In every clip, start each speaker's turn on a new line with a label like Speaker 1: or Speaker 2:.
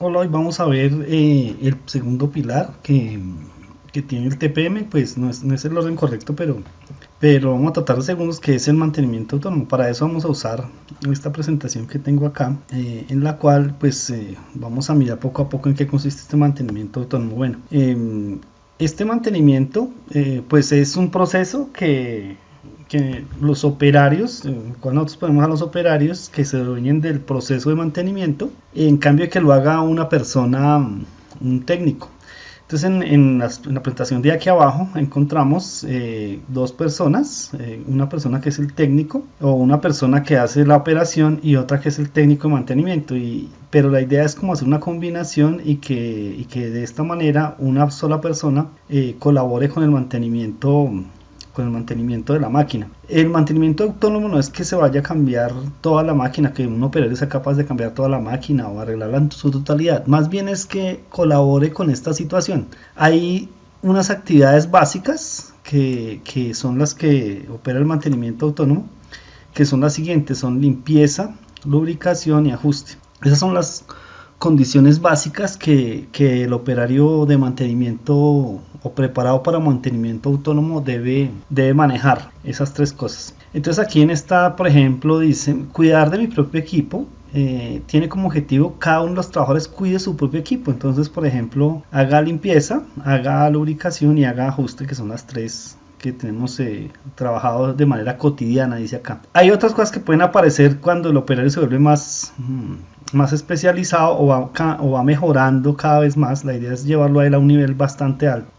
Speaker 1: Hola, hoy vamos a ver el segundo pilar que tiene el TPM. Pues no es el orden correcto, pero vamos a tratar de segundos, que es el mantenimiento autónomo. Para eso vamos a usar esta presentación que tengo acá, en la cual pues vamos a mirar poco a poco en qué consiste este mantenimiento autónomo. Bueno, este mantenimiento pues es un proceso que los operarios, cuando nosotros ponemos a los operarios que se dueñen del proceso de mantenimiento, en cambio de que lo haga una persona, un técnico. Entonces en la presentación de aquí abajo encontramos dos personas, una persona que es el técnico o una persona que hace la operación y otra que es el técnico de mantenimiento, pero la idea es como hacer una combinación y que de esta manera una sola persona colabore con el mantenimiento de la máquina. El mantenimiento autónomo no es que se vaya a cambiar toda la máquina, que un operario sea capaz de cambiar toda la máquina o arreglarla en su totalidad, más bien es que colabore con esta situación. Hay unas actividades básicas que son las que opera el mantenimiento autónomo, que son las siguientes: son limpieza, lubricación y ajuste. Esas son las condiciones básicas que el operario de mantenimiento o preparado para mantenimiento autónomo debe manejar, esas tres cosas. Entonces aquí en esta, por ejemplo, dice cuidar de mi propio equipo. Tiene como objetivo cada uno de los trabajadores cuide su propio equipo. Entonces, por ejemplo, haga limpieza, haga lubricación y haga ajuste, que son las tres que tenemos trabajado de manera cotidiana, dice acá. Hay otras cosas que pueden aparecer cuando el operario se vuelve más especializado o va mejorando cada vez más. La idea es llevarlo a él a un nivel bastante alto.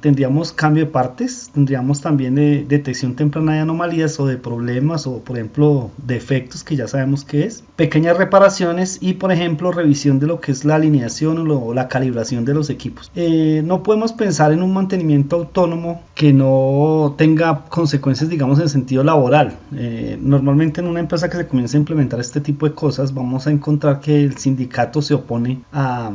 Speaker 1: Tendríamos cambio de partes, tendríamos también detección temprana de anomalías o de problemas, o por ejemplo defectos, que ya sabemos qué es, pequeñas reparaciones y por ejemplo revisión de lo que es la alineación o la calibración de los equipos. No podemos pensar en un mantenimiento autónomo que no tenga consecuencias, digamos, en sentido laboral. Normalmente en una empresa que se comienza a implementar este tipo de cosas, vamos a encontrar que el sindicato se opone a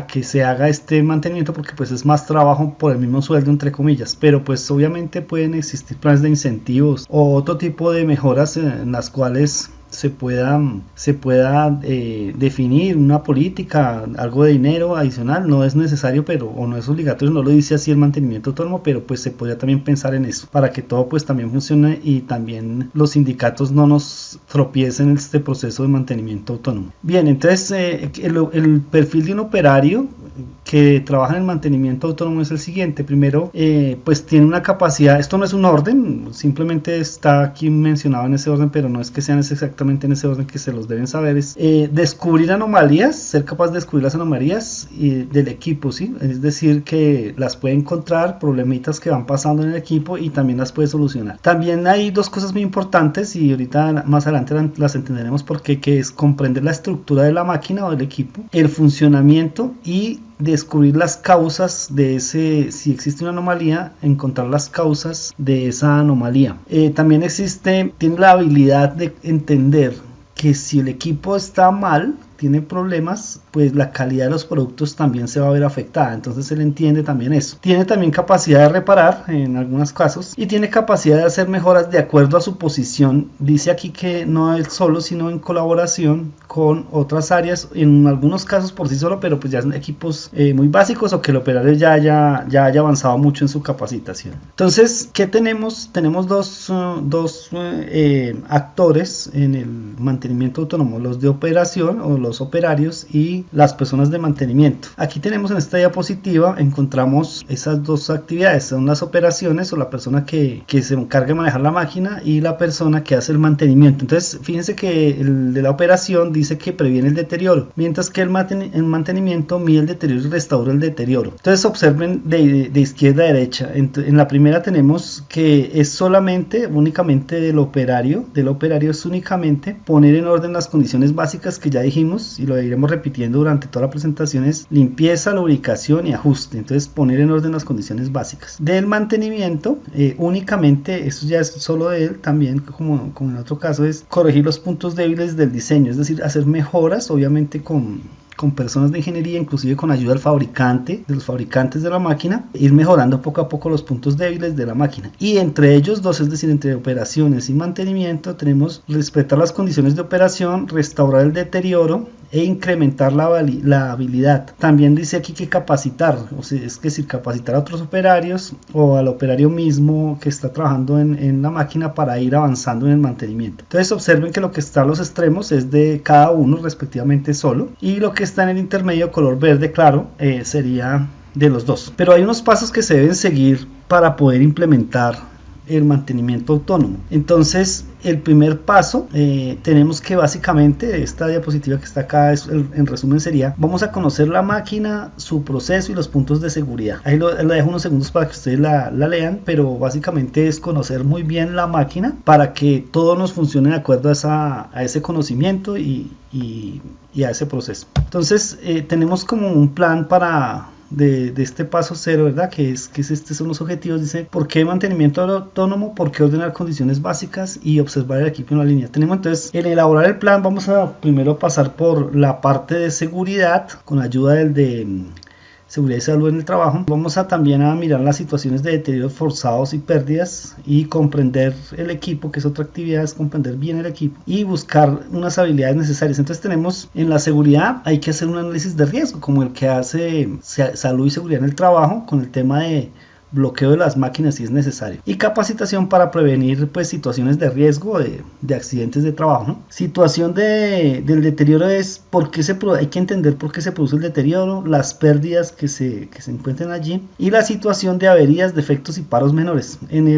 Speaker 1: que se haga este mantenimiento, porque pues es más trabajo por el mismo sueldo, entre comillas. Pero pues obviamente pueden existir planes de incentivos o otro tipo de mejoras en las cuales se pueda definir una política, algo de dinero adicional. No es necesario, o no es obligatorio, no lo dice así el mantenimiento autónomo, pero pues se podría también pensar en eso, para que todo pues también funcione y también los sindicatos no nos tropiecen en este proceso de mantenimiento autónomo. Bien, entonces el perfil de un operario que trabaja en el mantenimiento autónomo es el siguiente. Primero, pues tiene una capacidad, esto no es un orden, simplemente está aquí mencionado en ese orden, pero no es que sean exactamente en ese orden que se los deben saber. Es descubrir anomalías, ser capaz de descubrir las anomalías del equipo, ¿sí? Es decir, que las puede encontrar, problemitas que van pasando en el equipo, y también las puede solucionar. También hay dos cosas muy importantes, y ahorita más adelante las entenderemos por qué, que es comprender la estructura de la máquina o del equipo, el funcionamiento y descubrir las causas de si existe una anomalía, encontrar las causas de esa anomalía. También tiene la habilidad de entender que si el equipo está mal, tiene problemas, pues la calidad de los productos también se va a ver afectada. Entonces él entiende también eso. Tiene también capacidad de reparar en algunos casos, y tiene capacidad de hacer mejoras de acuerdo a su posición. Dice aquí que no él solo, sino en colaboración con otras áreas, en algunos casos por sí solo, pero pues ya son equipos muy básicos, o que el operario ya haya avanzado mucho en su capacitación. Entonces, ¿qué tenemos? Tenemos dos actores en el mantenimiento autónomo: los de operación o los operarios y las personas de mantenimiento. Aquí tenemos en esta diapositiva, encontramos esas dos actividades: son las operaciones, o la persona que se encarga de manejar la máquina, y la persona que hace el mantenimiento. Entonces fíjense que el de la operación dice que previene el deterioro, mientras que el mantenimiento mide el deterioro y restaura el deterioro. Entonces observen de izquierda a derecha. En la primera tenemos que es únicamente del operario es únicamente poner en orden las condiciones básicas que ya dijimos, y lo iremos repitiendo durante toda la presentación: es limpieza, lubricación y ajuste. Entonces poner en orden las condiciones básicas. Del mantenimiento, únicamente, eso ya es solo de él, también como en otro caso, es corregir los puntos débiles del diseño, es decir, hacer mejoras, obviamente con con personas de ingeniería, inclusive con ayuda del fabricante, de los fabricantes de la máquina, ir mejorando poco a poco los puntos débiles de la máquina. Y entre ellos dos, es decir, entre operaciones y mantenimiento, tenemos respetar las condiciones de operación, restaurar el deterioro e incrementar la habilidad. También dice aquí que capacitar, o sea, es decir, capacitar a otros operarios o al operario mismo que está trabajando en la máquina para ir avanzando en el mantenimiento. Entonces observen que lo que está a los extremos es de cada uno respectivamente solo, y lo que está en el intermedio color verde claro sería de los dos. Pero hay unos pasos que se deben seguir para poder implementar el mantenimiento autónomo. Entonces el primer paso, tenemos que básicamente, esta diapositiva que está acá en resumen sería, vamos a conocer la máquina, su proceso y los puntos de seguridad. Ahí lo dejo unos segundos para que ustedes la lean, pero básicamente es conocer muy bien la máquina para que todo nos funcione de acuerdo a ese conocimiento y a ese proceso. Entonces tenemos como un plan de este paso cero, ¿verdad? Que estos son los objetivos. Dice, ¿por qué mantenimiento autónomo? ¿Por qué ordenar condiciones básicas? Y observar el equipo en la línea. Tenemos entonces, en elaborar el plan, vamos a primero pasar por la parte de seguridad, con ayuda del de seguridad y salud en el trabajo. Vamos a también a mirar las situaciones de deterioros forzados y pérdidas, y comprender el equipo, que es otra actividad, es comprender bien el equipo y buscar unas habilidades necesarias. Entonces tenemos en la seguridad, hay que hacer un análisis de riesgo, como el que hace salud y seguridad en el trabajo, con el tema de bloqueo de las máquinas si es necesario, y capacitación para prevenir pues situaciones de riesgo de accidentes de trabajo, ¿no? Situación del deterioro es hay que entender por qué se produce el deterioro, las pérdidas que se encuentran allí, y la situación de averías, defectos y paros menores. En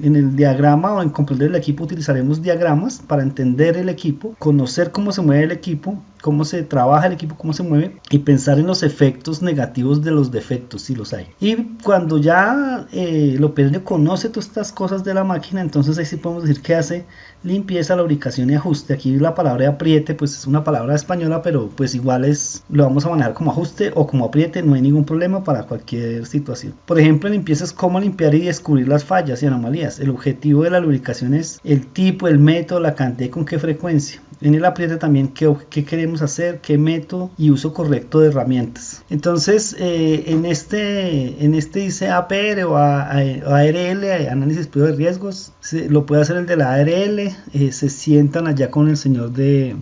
Speaker 1: el diagrama o en comprender el equipo utilizaremos diagramas para entender el equipo, conocer cómo se mueve el equipo, cómo se trabaja el equipo, cómo se mueve, y pensar en los efectos negativos de los defectos si los hay. Y cuando ya el operario conoce todas estas cosas de la máquina, entonces ahí sí podemos decir que hace limpieza, lubricación y ajuste. Aquí la palabra apriete pues es una palabra española, pero pues igual lo vamos a manejar como ajuste o como apriete, no hay ningún problema para cualquier situación. Por ejemplo, limpieza es cómo limpiar y descubrir las fallas y anomalías. El objetivo de la lubricación es el tipo, el método, la cantidad y con qué frecuencia. En el apriete también qué queremos hacer, qué método y uso correcto de herramientas. Entonces en este dice APR o ARL, análisis de riesgos, lo puede hacer el de la ARL, se sientan allá con el señor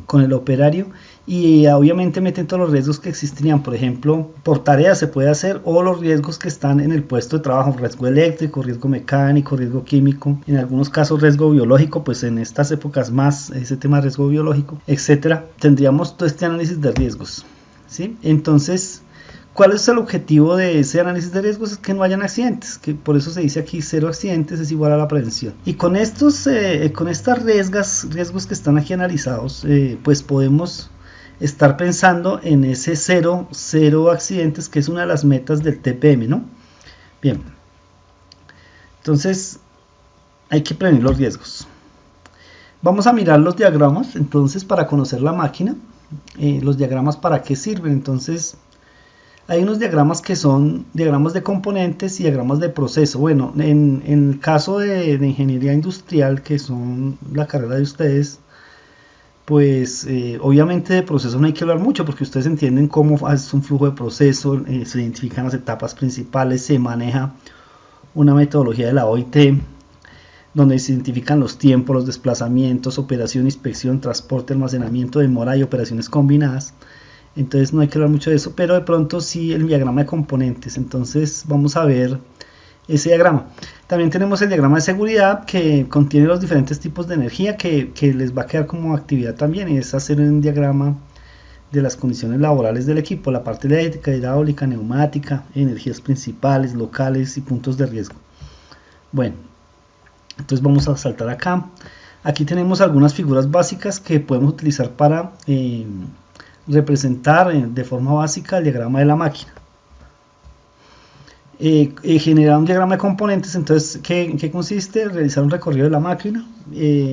Speaker 1: con el operario, y obviamente meten todos los riesgos que existirían, por ejemplo, por tarea se puede hacer, o los riesgos que están en el puesto de trabajo, riesgo eléctrico, riesgo mecánico, riesgo químico, en algunos casos riesgo biológico, pues en estas épocas más ese tema de riesgo biológico, etcétera. Tendríamos todo este análisis de riesgos, ¿sí? Entonces, ¿cuál es el objetivo de ese análisis de riesgos? Es que no hayan accidentes, que por eso se dice aquí 0 accidentes es igual a la prevención. Y con estas riesgos que están aquí analizados, pues podemos estar pensando en ese cero accidentes, que es una de las metas del TPM, ¿no? Bien, entonces hay que prevenir los riesgos. Vamos a mirar los diagramas entonces para conocer la máquina. Los diagramas, ¿para qué sirven? Entonces hay unos diagramas que son diagramas de componentes y diagramas de proceso. Bueno, en el caso de ingeniería industrial, que son la carrera de ustedes, pues obviamente de proceso no hay que hablar mucho, porque ustedes entienden cómo es un flujo de proceso, se identifican las etapas principales, se maneja una metodología de la OIT, donde se identifican los tiempos, los desplazamientos, operación, inspección, transporte, almacenamiento, demora y operaciones combinadas. Entonces no hay que hablar mucho de eso, pero de pronto sí el diagrama de componentes. Entonces vamos a ver ese diagrama. También tenemos el diagrama de seguridad, que contiene los diferentes tipos de energía que les va a quedar como actividad también, y es hacer un diagrama de las condiciones laborales del equipo, la parte eléctrica, hidráulica, neumática, energías principales, locales y puntos de riesgo. Bueno, entonces vamos a saltar acá. Aquí tenemos algunas figuras básicas que podemos utilizar para representar de forma básica el diagrama de la máquina. Generar un diagrama de componentes. Entonces, ¿qué consiste? Realizar un recorrido de la máquina,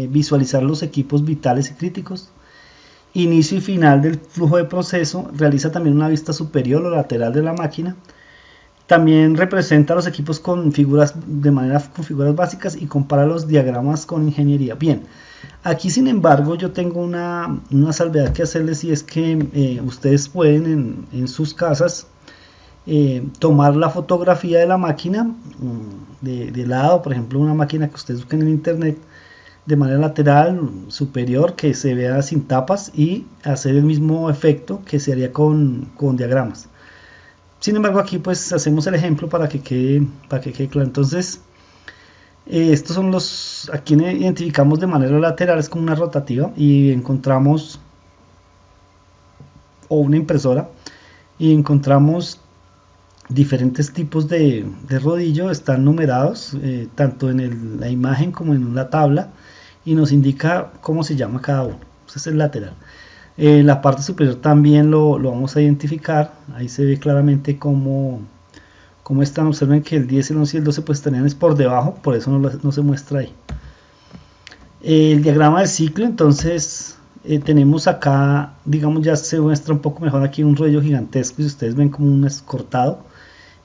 Speaker 1: visualizar los equipos vitales y críticos, inicio y final del flujo de proceso, realiza también una vista superior o lateral de la máquina, También representa los equipos con figuras con figuras básicas y compara los diagramas con ingeniería. Bien, aquí sin embargo yo tengo una salvedad que hacerles, y es que ustedes pueden en sus casas tomar la fotografía de la máquina de lado, por ejemplo una máquina que ustedes busquen en internet, de manera lateral, superior, que se vea sin tapas, y hacer el mismo efecto que se haría con diagramas. Sin embargo, aquí pues hacemos el ejemplo para que quede claro. Entonces, estos son los, aquí identificamos de manera lateral, es como una rotativa, y encontramos, o una impresora, y encontramos diferentes tipos de rodillo, están numerados, tanto en la imagen como en la tabla, y nos indica cómo se llama cada uno. Ese es el lateral. La parte superior también lo vamos a identificar. Ahí se ve claramente cómo están. Observen que el 10, el 11 y el 12 pues estarían por debajo, por eso no se muestra ahí. El diagrama del ciclo, entonces tenemos acá, digamos, ya se muestra un poco mejor aquí un rollo gigantesco, y ustedes ven como un escortado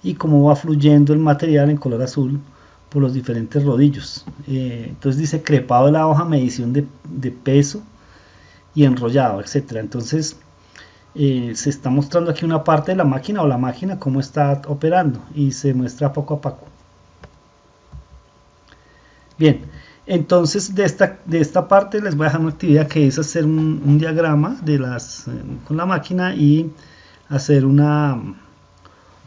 Speaker 1: y cómo va fluyendo el material en color azul por los diferentes rodillos. Entonces dice crepado de la hoja, medición de peso y enrollado, etcétera. Entonces se está mostrando aquí una parte de la máquina, o la máquina cómo está operando, y se muestra poco a poco. Bien, entonces de esta parte les voy a dejar una actividad que es hacer un diagrama con la máquina, y hacer una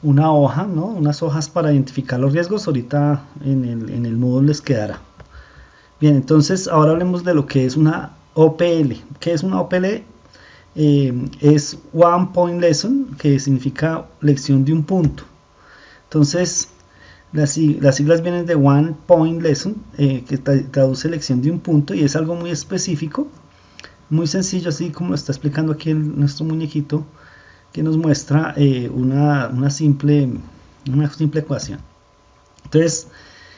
Speaker 1: hoja, ¿no? Unas hojas para identificar los riesgos. Ahorita en el Moodle les quedará. Bien, entonces ahora hablemos de lo que es una OPL. ¿Qué es una OPL? Es One Point Lesson, que significa lección de un punto. Entonces las siglas vienen de One Point Lesson, que traduce lección de un punto, y es algo muy específico, muy sencillo, así como lo está explicando aquí nuestro muñequito, que nos muestra una simple ecuación. Entonces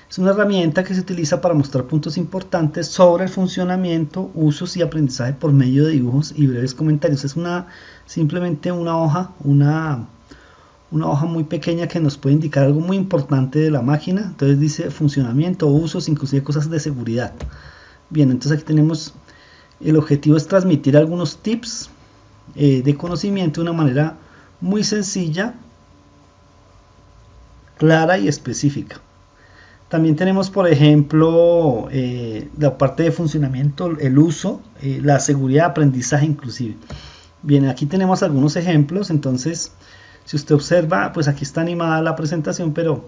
Speaker 1: es una herramienta que se utiliza para mostrar puntos importantes sobre el funcionamiento, usos y aprendizaje por medio de dibujos y breves comentarios. Es simplemente una hoja muy pequeña que nos puede indicar algo muy importante de la máquina. Entonces dice funcionamiento, usos, inclusive cosas de seguridad. Bien, entonces aquí tenemos, el objetivo es transmitir algunos tips de conocimiento de una manera muy sencilla, clara y específica. También tenemos, por ejemplo, la parte de funcionamiento, el uso, la seguridad, aprendizaje inclusive. Bien, aquí tenemos algunos ejemplos. Entonces, si usted observa, pues aquí está animada la presentación, pero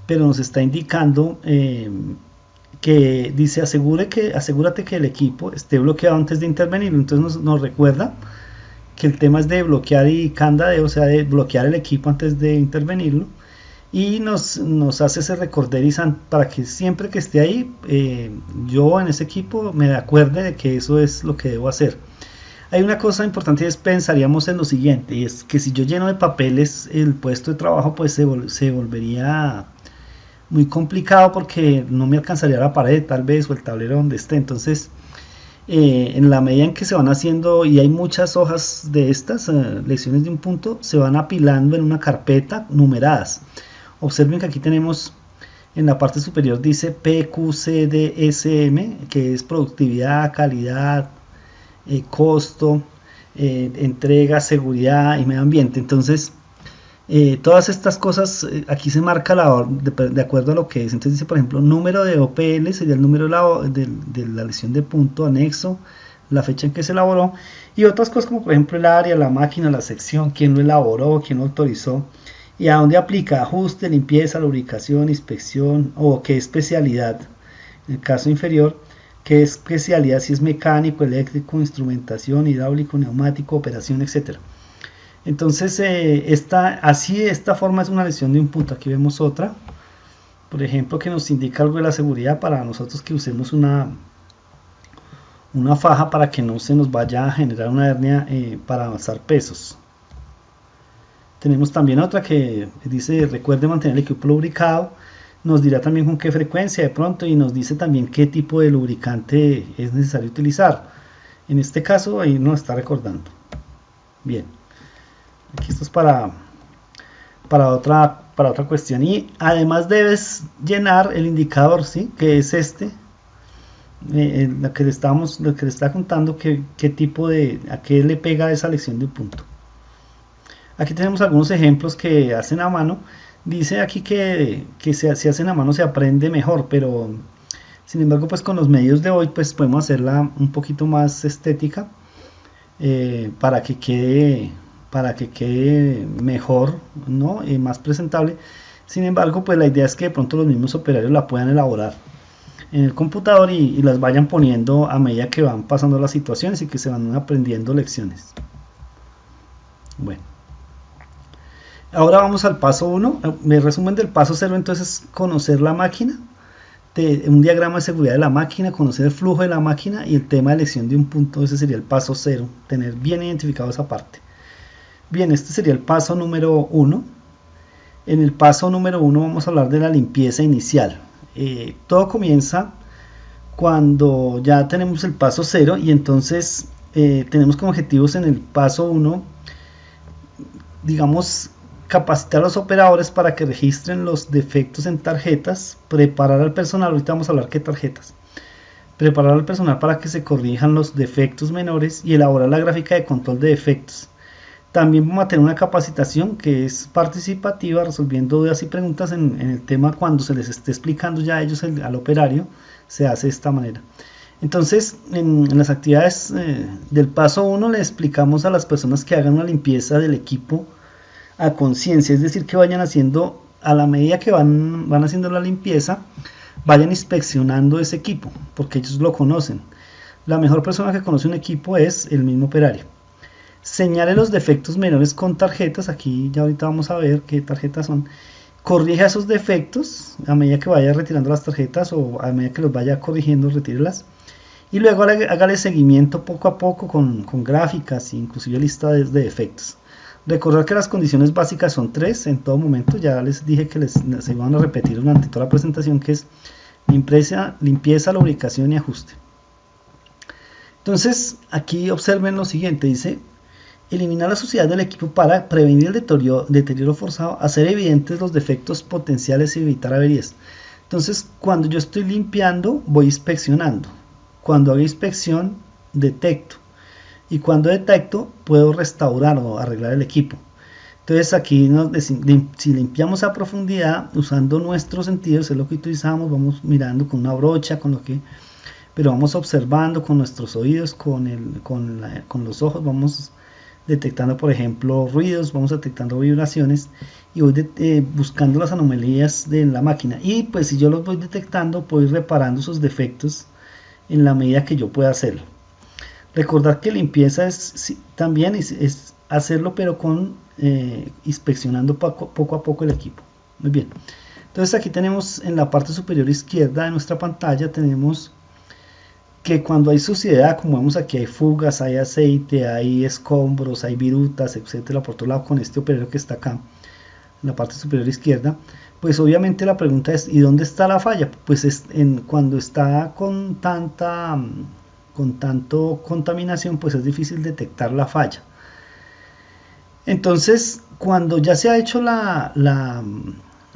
Speaker 1: nos está indicando que dice asegúrate que el equipo esté bloqueado antes de intervenir. Entonces nos recuerda que el tema es de bloquear y candadeo, o sea, de bloquear el equipo antes de intervenirlo. Y nos hace ese recorderizante para que siempre que esté ahí, yo en ese equipo me acuerde de que eso es lo que debo hacer. Hay una cosa importante, y es pensaríamos en lo siguiente, y es que si yo lleno de papeles el puesto de trabajo, pues se volvería muy complicado, porque no me alcanzaría la pared tal vez, o el tablero donde esté. Entonces en la medida en que se van haciendo, y hay muchas hojas de estas lecciones de un punto, se van apilando en una carpeta numeradas. Observen que aquí tenemos en la parte superior, dice PQCDSM, que es productividad, calidad, costo, entrega, seguridad y medio ambiente. Entonces todas estas cosas, aquí se marca de acuerdo a lo que es. Entonces dice, por ejemplo, número de OPL sería el número de la lección de punto, anexo, la fecha en que se elaboró, y otras cosas como por ejemplo el área, la máquina, la sección, quién lo elaboró, quién lo autorizó, y a dónde aplica: ajuste, limpieza, lubricación, inspección, o qué especialidad. En el caso inferior, qué especialidad, si es mecánico, eléctrico, instrumentación, hidráulico, neumático, operación, etcétera. Entonces de esta forma es una lección de un punto. Aquí vemos otra, por ejemplo, que nos indica algo de la seguridad para nosotros, que usemos una faja para que no se nos vaya a generar una hernia para avanzar pesos. Tenemos también otra que dice recuerde mantener el equipo lubricado. Nos dirá también con qué frecuencia de pronto, y nos dice también qué tipo de lubricante es necesario utilizar. En este caso ahí nos está recordando. Bien, aquí esto es para otra para otra cuestión. Y además debes llenar el indicador, ¿sí? Que es este, lo que le está contando, qué tipo de, a qué le pega esa lección de un punto. Aquí tenemos algunos ejemplos que hacen a mano. Dice aquí que si hacen a mano se aprende mejor, pero sin embargo pues con los medios de hoy pues podemos hacerla un poquito más estética, para que quede mejor, ¿no? Y más presentable. Sin embargo pues la idea es que de pronto los mismos operarios la puedan elaborar en el computador y las vayan poniendo a medida que van pasando las situaciones y que se van aprendiendo lecciones. Bueno, ahora vamos al paso 1. Me resumen del paso 0, entonces conocer la máquina, un diagrama de seguridad de la máquina, conocer el flujo de la máquina y el tema de elección de un punto. Ese sería el paso 0, tener bien identificado esa parte. Bien, este sería el paso número 1. En el paso número 1 vamos a hablar de la limpieza inicial. Todo comienza cuando ya tenemos el paso 0 y entonces tenemos como objetivos en el paso 1, digamos, capacitar a los operadores para que registren los defectos en tarjetas, preparar al personal, ahorita vamos a hablar qué tarjetas, preparar al personal para que se corrijan los defectos menores y elaborar la gráfica de control de defectos. También vamos a tener una capacitación que es participativa, resolviendo dudas y preguntas en el tema cuando se les esté explicando ya a ellos, al operario, se hace de esta manera. Entonces, en las actividades del paso 1 le explicamos a las personas que hagan una limpieza del equipo a conciencia, es decir, que vayan haciendo, a la medida que van haciendo la limpieza, vayan inspeccionando ese equipo, porque ellos lo conocen. La mejor persona que conoce un equipo es el mismo operario. Señale los defectos menores con tarjetas, aquí ya ahorita vamos a ver qué tarjetas son. Corrija esos defectos a medida que vaya retirando las tarjetas o a medida que los vaya corrigiendo, retírelas. Y luego hágale seguimiento poco a poco con gráficas e inclusive lista de defectos. Recordar que las condiciones básicas son 3 en todo momento, ya les dije que se van a repetir durante toda la presentación, que es limpieza, lubricación y ajuste. Entonces aquí observen lo siguiente, dice: eliminar la suciedad del equipo para prevenir el deterioro forzado, hacer evidentes los defectos potenciales y evitar averías. Entonces, cuando yo estoy limpiando, voy inspeccionando. Cuando hago inspección, detecto. Y cuando detecto, puedo restaurar o arreglar el equipo. Entonces, aquí si limpiamos a profundidad, usando nuestros sentidos, es lo que utilizamos, vamos mirando con una brocha, pero vamos observando con nuestros oídos, con los ojos, vamos detectando, por ejemplo, ruidos, vamos detectando vibraciones y voy buscando las anomalías de la máquina. Y pues si yo los voy detectando, puedo ir reparando esos defectos en la medida que yo pueda hacerlo. Recordar que limpieza también es hacerlo, pero inspeccionando poco a poco el equipo. Muy bien. Entonces aquí tenemos en la parte superior izquierda de nuestra pantalla, tenemos que cuando hay suciedad, como vemos aquí, hay fugas, hay aceite, hay escombros, hay virutas, etcétera. Por otro lado, con este operario que está acá en la parte superior izquierda, pues obviamente la pregunta es: ¿y dónde está la falla? Pues cuando está con tanto contaminación, pues es difícil detectar la falla. Entonces, cuando ya se ha hecho la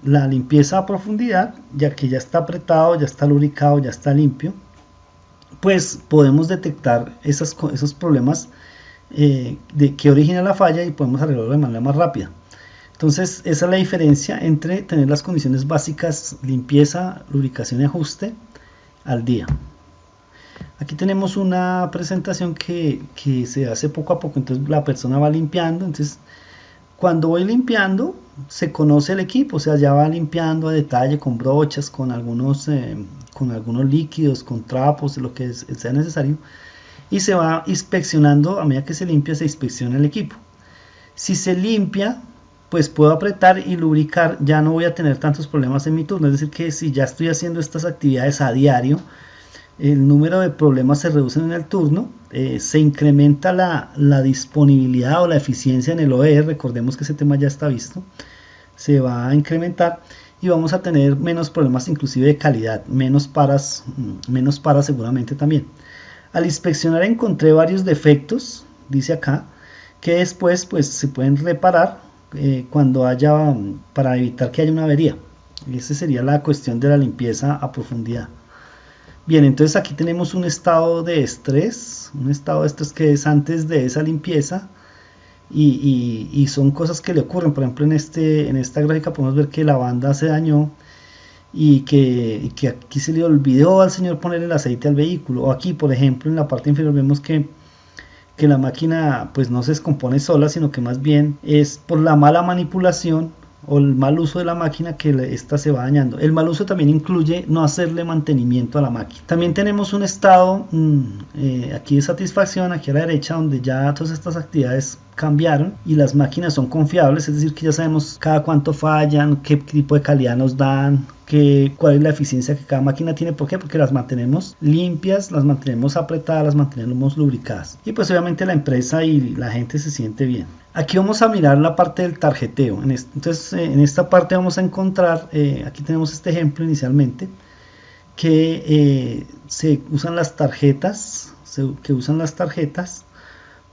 Speaker 1: limpieza a profundidad, ya que ya está apretado, ya está lubricado, ya está limpio, pues podemos detectar esos problemas de que origina la falla y podemos arreglarlo de manera más rápida. Entonces, esa es la diferencia entre tener las condiciones básicas, limpieza, lubricación y ajuste al día. Aquí tenemos una presentación que se hace poco a poco. Entonces la persona va limpiando. Entonces, cuando voy limpiando, se conoce el equipo, o sea, ya va limpiando a detalle con brochas, con algunos líquidos, con trapos, lo que sea necesario, y se va inspeccionando. A medida que se limpia, se inspecciona el equipo. Si se limpia, pues puedo apretar y lubricar, ya no voy a tener tantos problemas en mi turno. Es decir, que si ya estoy haciendo estas actividades a diario, el número de problemas se reduce en el turno, se incrementa la disponibilidad o la eficiencia en el OER. Recordemos que ese tema ya está visto, se va a incrementar y vamos a tener menos problemas inclusive de calidad, menos paras seguramente también. Al inspeccionar encontré varios defectos, dice acá, que después pues se pueden reparar cuando haya, para evitar que haya una avería. Esa sería la cuestión de la limpieza a profundidad. Bien, entonces aquí tenemos un estado de estrés que es antes de esa limpieza, y son cosas que le ocurren. Por ejemplo, en esta gráfica podemos ver que la banda se dañó y que aquí se le olvidó al señor poner el aceite al vehículo. O aquí, por ejemplo, en la parte inferior vemos que la máquina pues no se descompone sola, sino que más bien es por la mala manipulación o el mal uso de la máquina que esta se va dañando. El mal uso también incluye no hacerle mantenimiento a la máquina. También tenemos un estado aquí de satisfacción, aquí a la derecha, donde ya todas estas actividades cambiaron y las máquinas son confiables, es decir, que ya sabemos cada cuánto fallan, qué tipo de calidad nos dan, cuál es la eficiencia que cada máquina tiene. ¿Por qué? Porque las mantenemos limpias, las mantenemos apretadas, las mantenemos lubricadas, y pues obviamente la empresa y la gente se siente bien. Aquí vamos a mirar la parte del tarjeteo. Entonces en esta parte vamos a encontrar, aquí tenemos este ejemplo inicialmente, que se usan las tarjetas,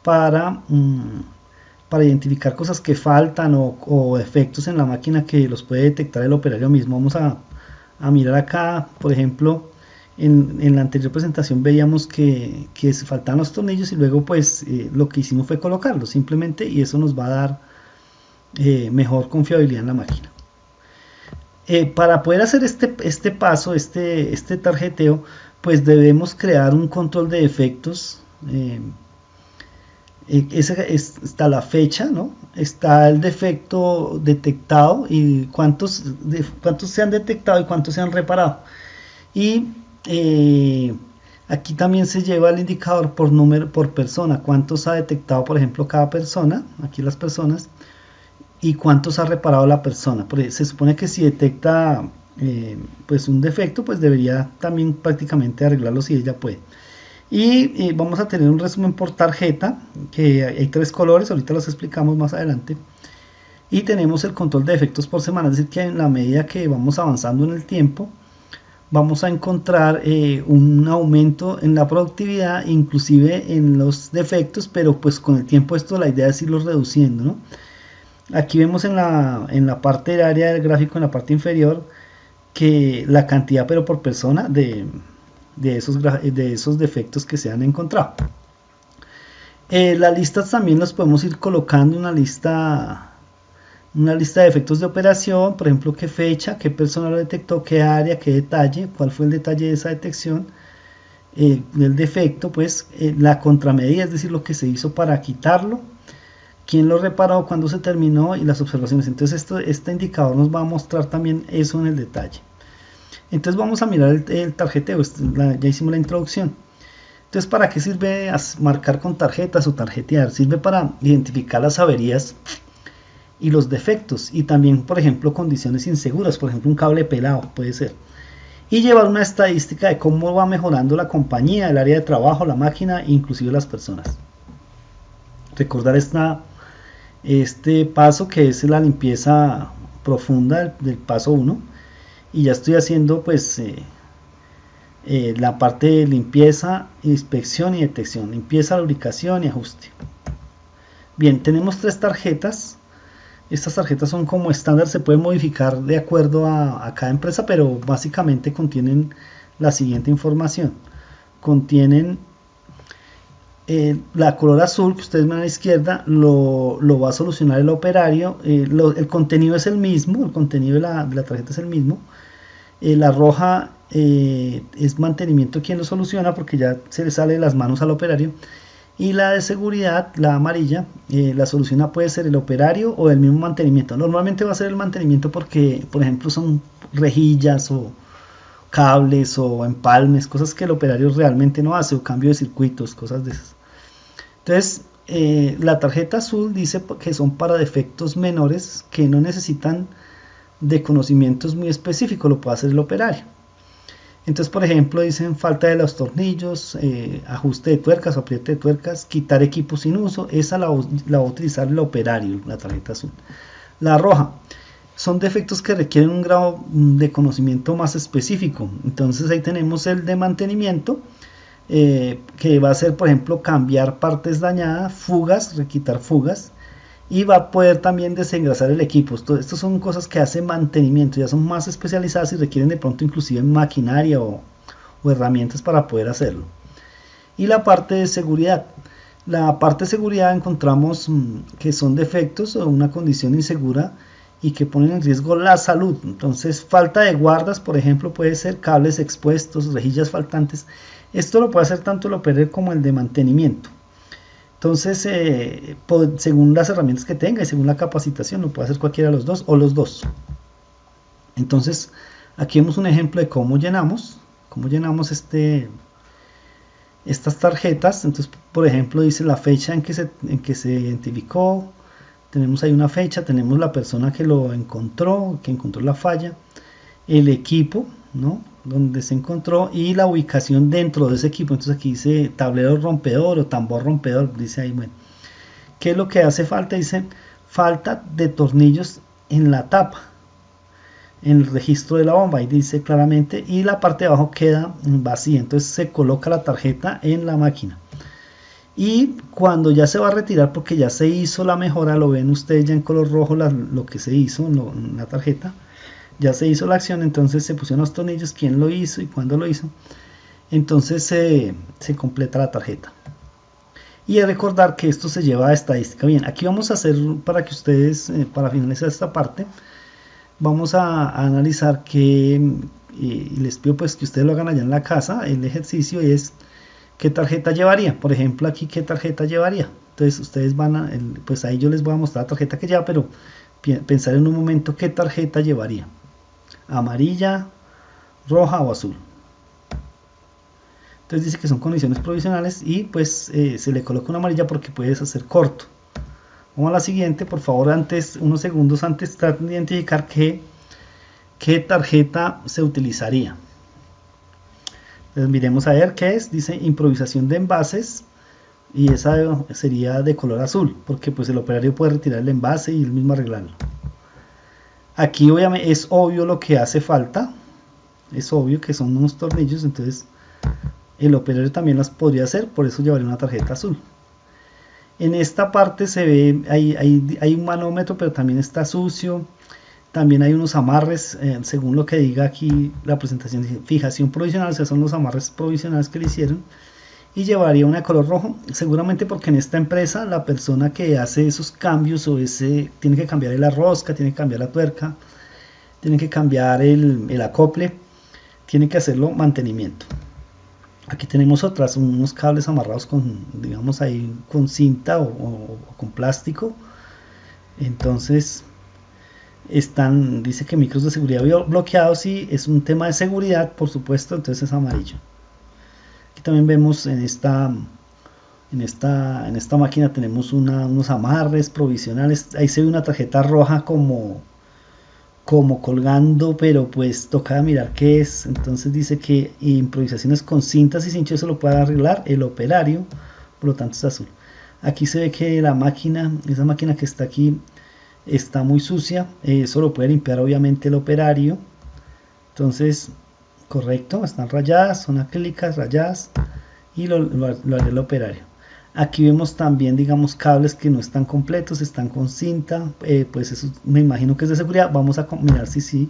Speaker 1: para identificar cosas que faltan o defectos en la máquina que los puede detectar el operario mismo. Vamos a mirar acá, por ejemplo, en la anterior presentación veíamos que se faltaban los tornillos, y luego pues lo que hicimos fue colocarlos simplemente, y eso nos va a dar mejor confiabilidad en la máquina. Para poder hacer este paso, este tarjeteo, pues debemos crear un control de defectos. Está la fecha, ¿no? Está el defecto detectado y cuántos se han detectado y cuántos se han reparado. Y aquí también se lleva el indicador por persona, cuántos ha detectado, por ejemplo, cada persona, aquí las personas, y cuántos ha reparado la persona. Se supone que si detecta pues un defecto, pues debería también prácticamente arreglarlo si ella puede. Y vamos a tener un resumen por tarjeta, que hay 3 colores, ahorita los explicamos más adelante. Y tenemos el control de defectos por semana, es decir, que en la medida que vamos avanzando en el tiempo, vamos a encontrar un aumento en la productividad, inclusive en los defectos, pero pues con el tiempo la idea es irlos reduciendo, ¿no? Aquí vemos en la parte del área del gráfico, en la parte inferior, que la cantidad pero por persona de esos defectos que se han encontrado. Las listas también las podemos ir colocando, una lista de defectos de operación, por ejemplo, qué fecha, qué persona lo detectó, qué área, qué detalle, cuál fue el detalle de esa detección del defecto, pues la contramedida, es decir, lo que se hizo para quitarlo, quién lo reparó, cuándo se terminó, y las observaciones. Entonces este indicador nos va a mostrar también eso en el detalle. Entonces vamos a mirar el tarjeteo. Ya hicimos la introducción. Entonces, ¿para qué sirve marcar con tarjetas o tarjetear? Sirve para identificar las averías y los defectos, y también, por ejemplo, condiciones inseguras, por ejemplo un cable pelado puede ser, y llevar una estadística de cómo va mejorando la compañía, el área de trabajo, la máquina, inclusive las personas. Recordar este paso, que es la limpieza profunda del paso 1, y ya estoy haciendo pues la parte de limpieza, inspección y detección, limpieza, lubricación y ajuste. Bien, tenemos 3 tarjetas. Estas tarjetas son como estándar, se pueden modificar de acuerdo a cada empresa, pero básicamente contienen la siguiente información. Contienen la color azul que ustedes ven a la izquierda, lo va a solucionar el operario. El contenido es el mismo, el contenido de la tarjeta es el mismo. La roja es mantenimiento quien lo soluciona, porque ya se le sale de las manos al operario. Y la de seguridad, la amarilla, la soluciona puede ser el operario o el mismo mantenimiento. Normalmente va a ser el mantenimiento porque, por ejemplo, son rejillas o cables o empalmes, cosas que el operario realmente no hace, o cambio de circuitos, cosas de esas. Entonces, la tarjeta azul dice que son para defectos menores que no necesitan de conocimientos muy específicos, lo puede hacer el operario. Entonces, por ejemplo, dicen falta de los tornillos, ajuste de tuercas o apriete de tuercas, quitar equipos sin uso. Esa la va a utilizar el operario, la tarjeta azul. La roja son defectos que requieren un grado de conocimiento más específico. Entonces ahí tenemos el de mantenimiento, que va a ser, por ejemplo, cambiar partes dañadas, fugas, requitar fugas, y va a poder también desengrasar el equipo. Estas son cosas que hace mantenimiento, ya son más especializadas y requieren de pronto inclusive maquinaria o herramientas para poder hacerlo. Y la parte de seguridad. La parte de seguridad encontramos que son defectos o una condición insegura y que ponen en riesgo la salud. Entonces, falta de guardas, por ejemplo, puede ser cables expuestos, rejillas faltantes. Esto lo puede hacer tanto el operario como el de mantenimiento. Entonces, según las herramientas que tenga y según la capacitación, lo puede hacer cualquiera de los dos o los dos. Entonces, aquí vemos un ejemplo de cómo llenamos estas tarjetas. Entonces, por ejemplo, dice la fecha en que se identificó, tenemos ahí una fecha, tenemos la persona que lo encontró, que encontró la falla, el equipo, ¿no?, donde se encontró, y la ubicación dentro de ese equipo. Entonces aquí dice tablero rompedor o tambor rompedor, dice ahí. Bueno, ¿qué es lo que hace falta? Dice falta de tornillos en la tapa, en el registro de la bomba, y dice claramente, y la parte de abajo queda vacía. Entonces se coloca la tarjeta en la máquina, y cuando ya se va a retirar, porque ya se hizo la mejora, lo ven ustedes ya en color rojo lo que se hizo en la tarjeta, ya se hizo la acción. Entonces se pusieron los tornillos, quién lo hizo y cuándo lo hizo. Entonces se completa la tarjeta. Y recordar que esto se lleva a estadística. Bien, aquí vamos a hacer, para que ustedes, para finalizar esta parte, vamos a analizar que, y les pido pues que ustedes lo hagan allá en la casa. El ejercicio es qué tarjeta llevaría. Por ejemplo, aquí qué tarjeta llevaría. Entonces ustedes van a, pues ahí yo les voy a mostrar la tarjeta que lleva, pero pensar en un momento qué tarjeta llevaría: amarilla, roja o azul. Entonces dice que son condiciones provisionales y pues se le coloca una amarilla porque puedes hacer corto. Vamos a la siguiente, por favor, unos segundos antes traten de identificar qué tarjeta se utilizaría. Entonces miremos a ver qué es. Dice improvisación de envases, y esa sería de color azul porque pues el operario puede retirar el envase y él mismo arreglarlo. Aquí obviamente es obvio lo que hace falta, es obvio que son unos tornillos, entonces el operario también las podría hacer, por eso llevaría una tarjeta azul. En esta parte se ve, hay un manómetro, pero también está sucio. También hay unos amarres, según lo que diga aquí la presentación, fijación provisional, o sea, son los amarres provisionales que le hicieron. Y llevaría una de color rojo, seguramente porque en esta empresa la persona que hace esos cambios tiene que cambiar la rosca, tiene que cambiar la tuerca, tiene que cambiar el acople, tiene que hacerlo mantenimiento. Aquí tenemos unos cables amarrados con, digamos ahí, con cinta o con plástico. Entonces dice que micros de seguridad bloqueados, y es un tema de seguridad, por supuesto, entonces es amarillo. Aquí también vemos en esta máquina tenemos unos amarres provisionales. Ahí se ve una tarjeta roja como colgando, pero pues toca mirar qué es. Entonces dice que improvisaciones con cintas y cincho, eso lo puede arreglar el operario, por lo tanto es azul. Aquí se ve que esa máquina que está aquí está muy sucia, eso lo puede limpiar obviamente el operario. Entonces, correcto, están rayadas, son acrílicas rayadas, y lo hará el operario. Aquí vemos también, digamos, cables que no están completos, están con cinta, pues eso me imagino que es de seguridad. Vamos a mirar si sí,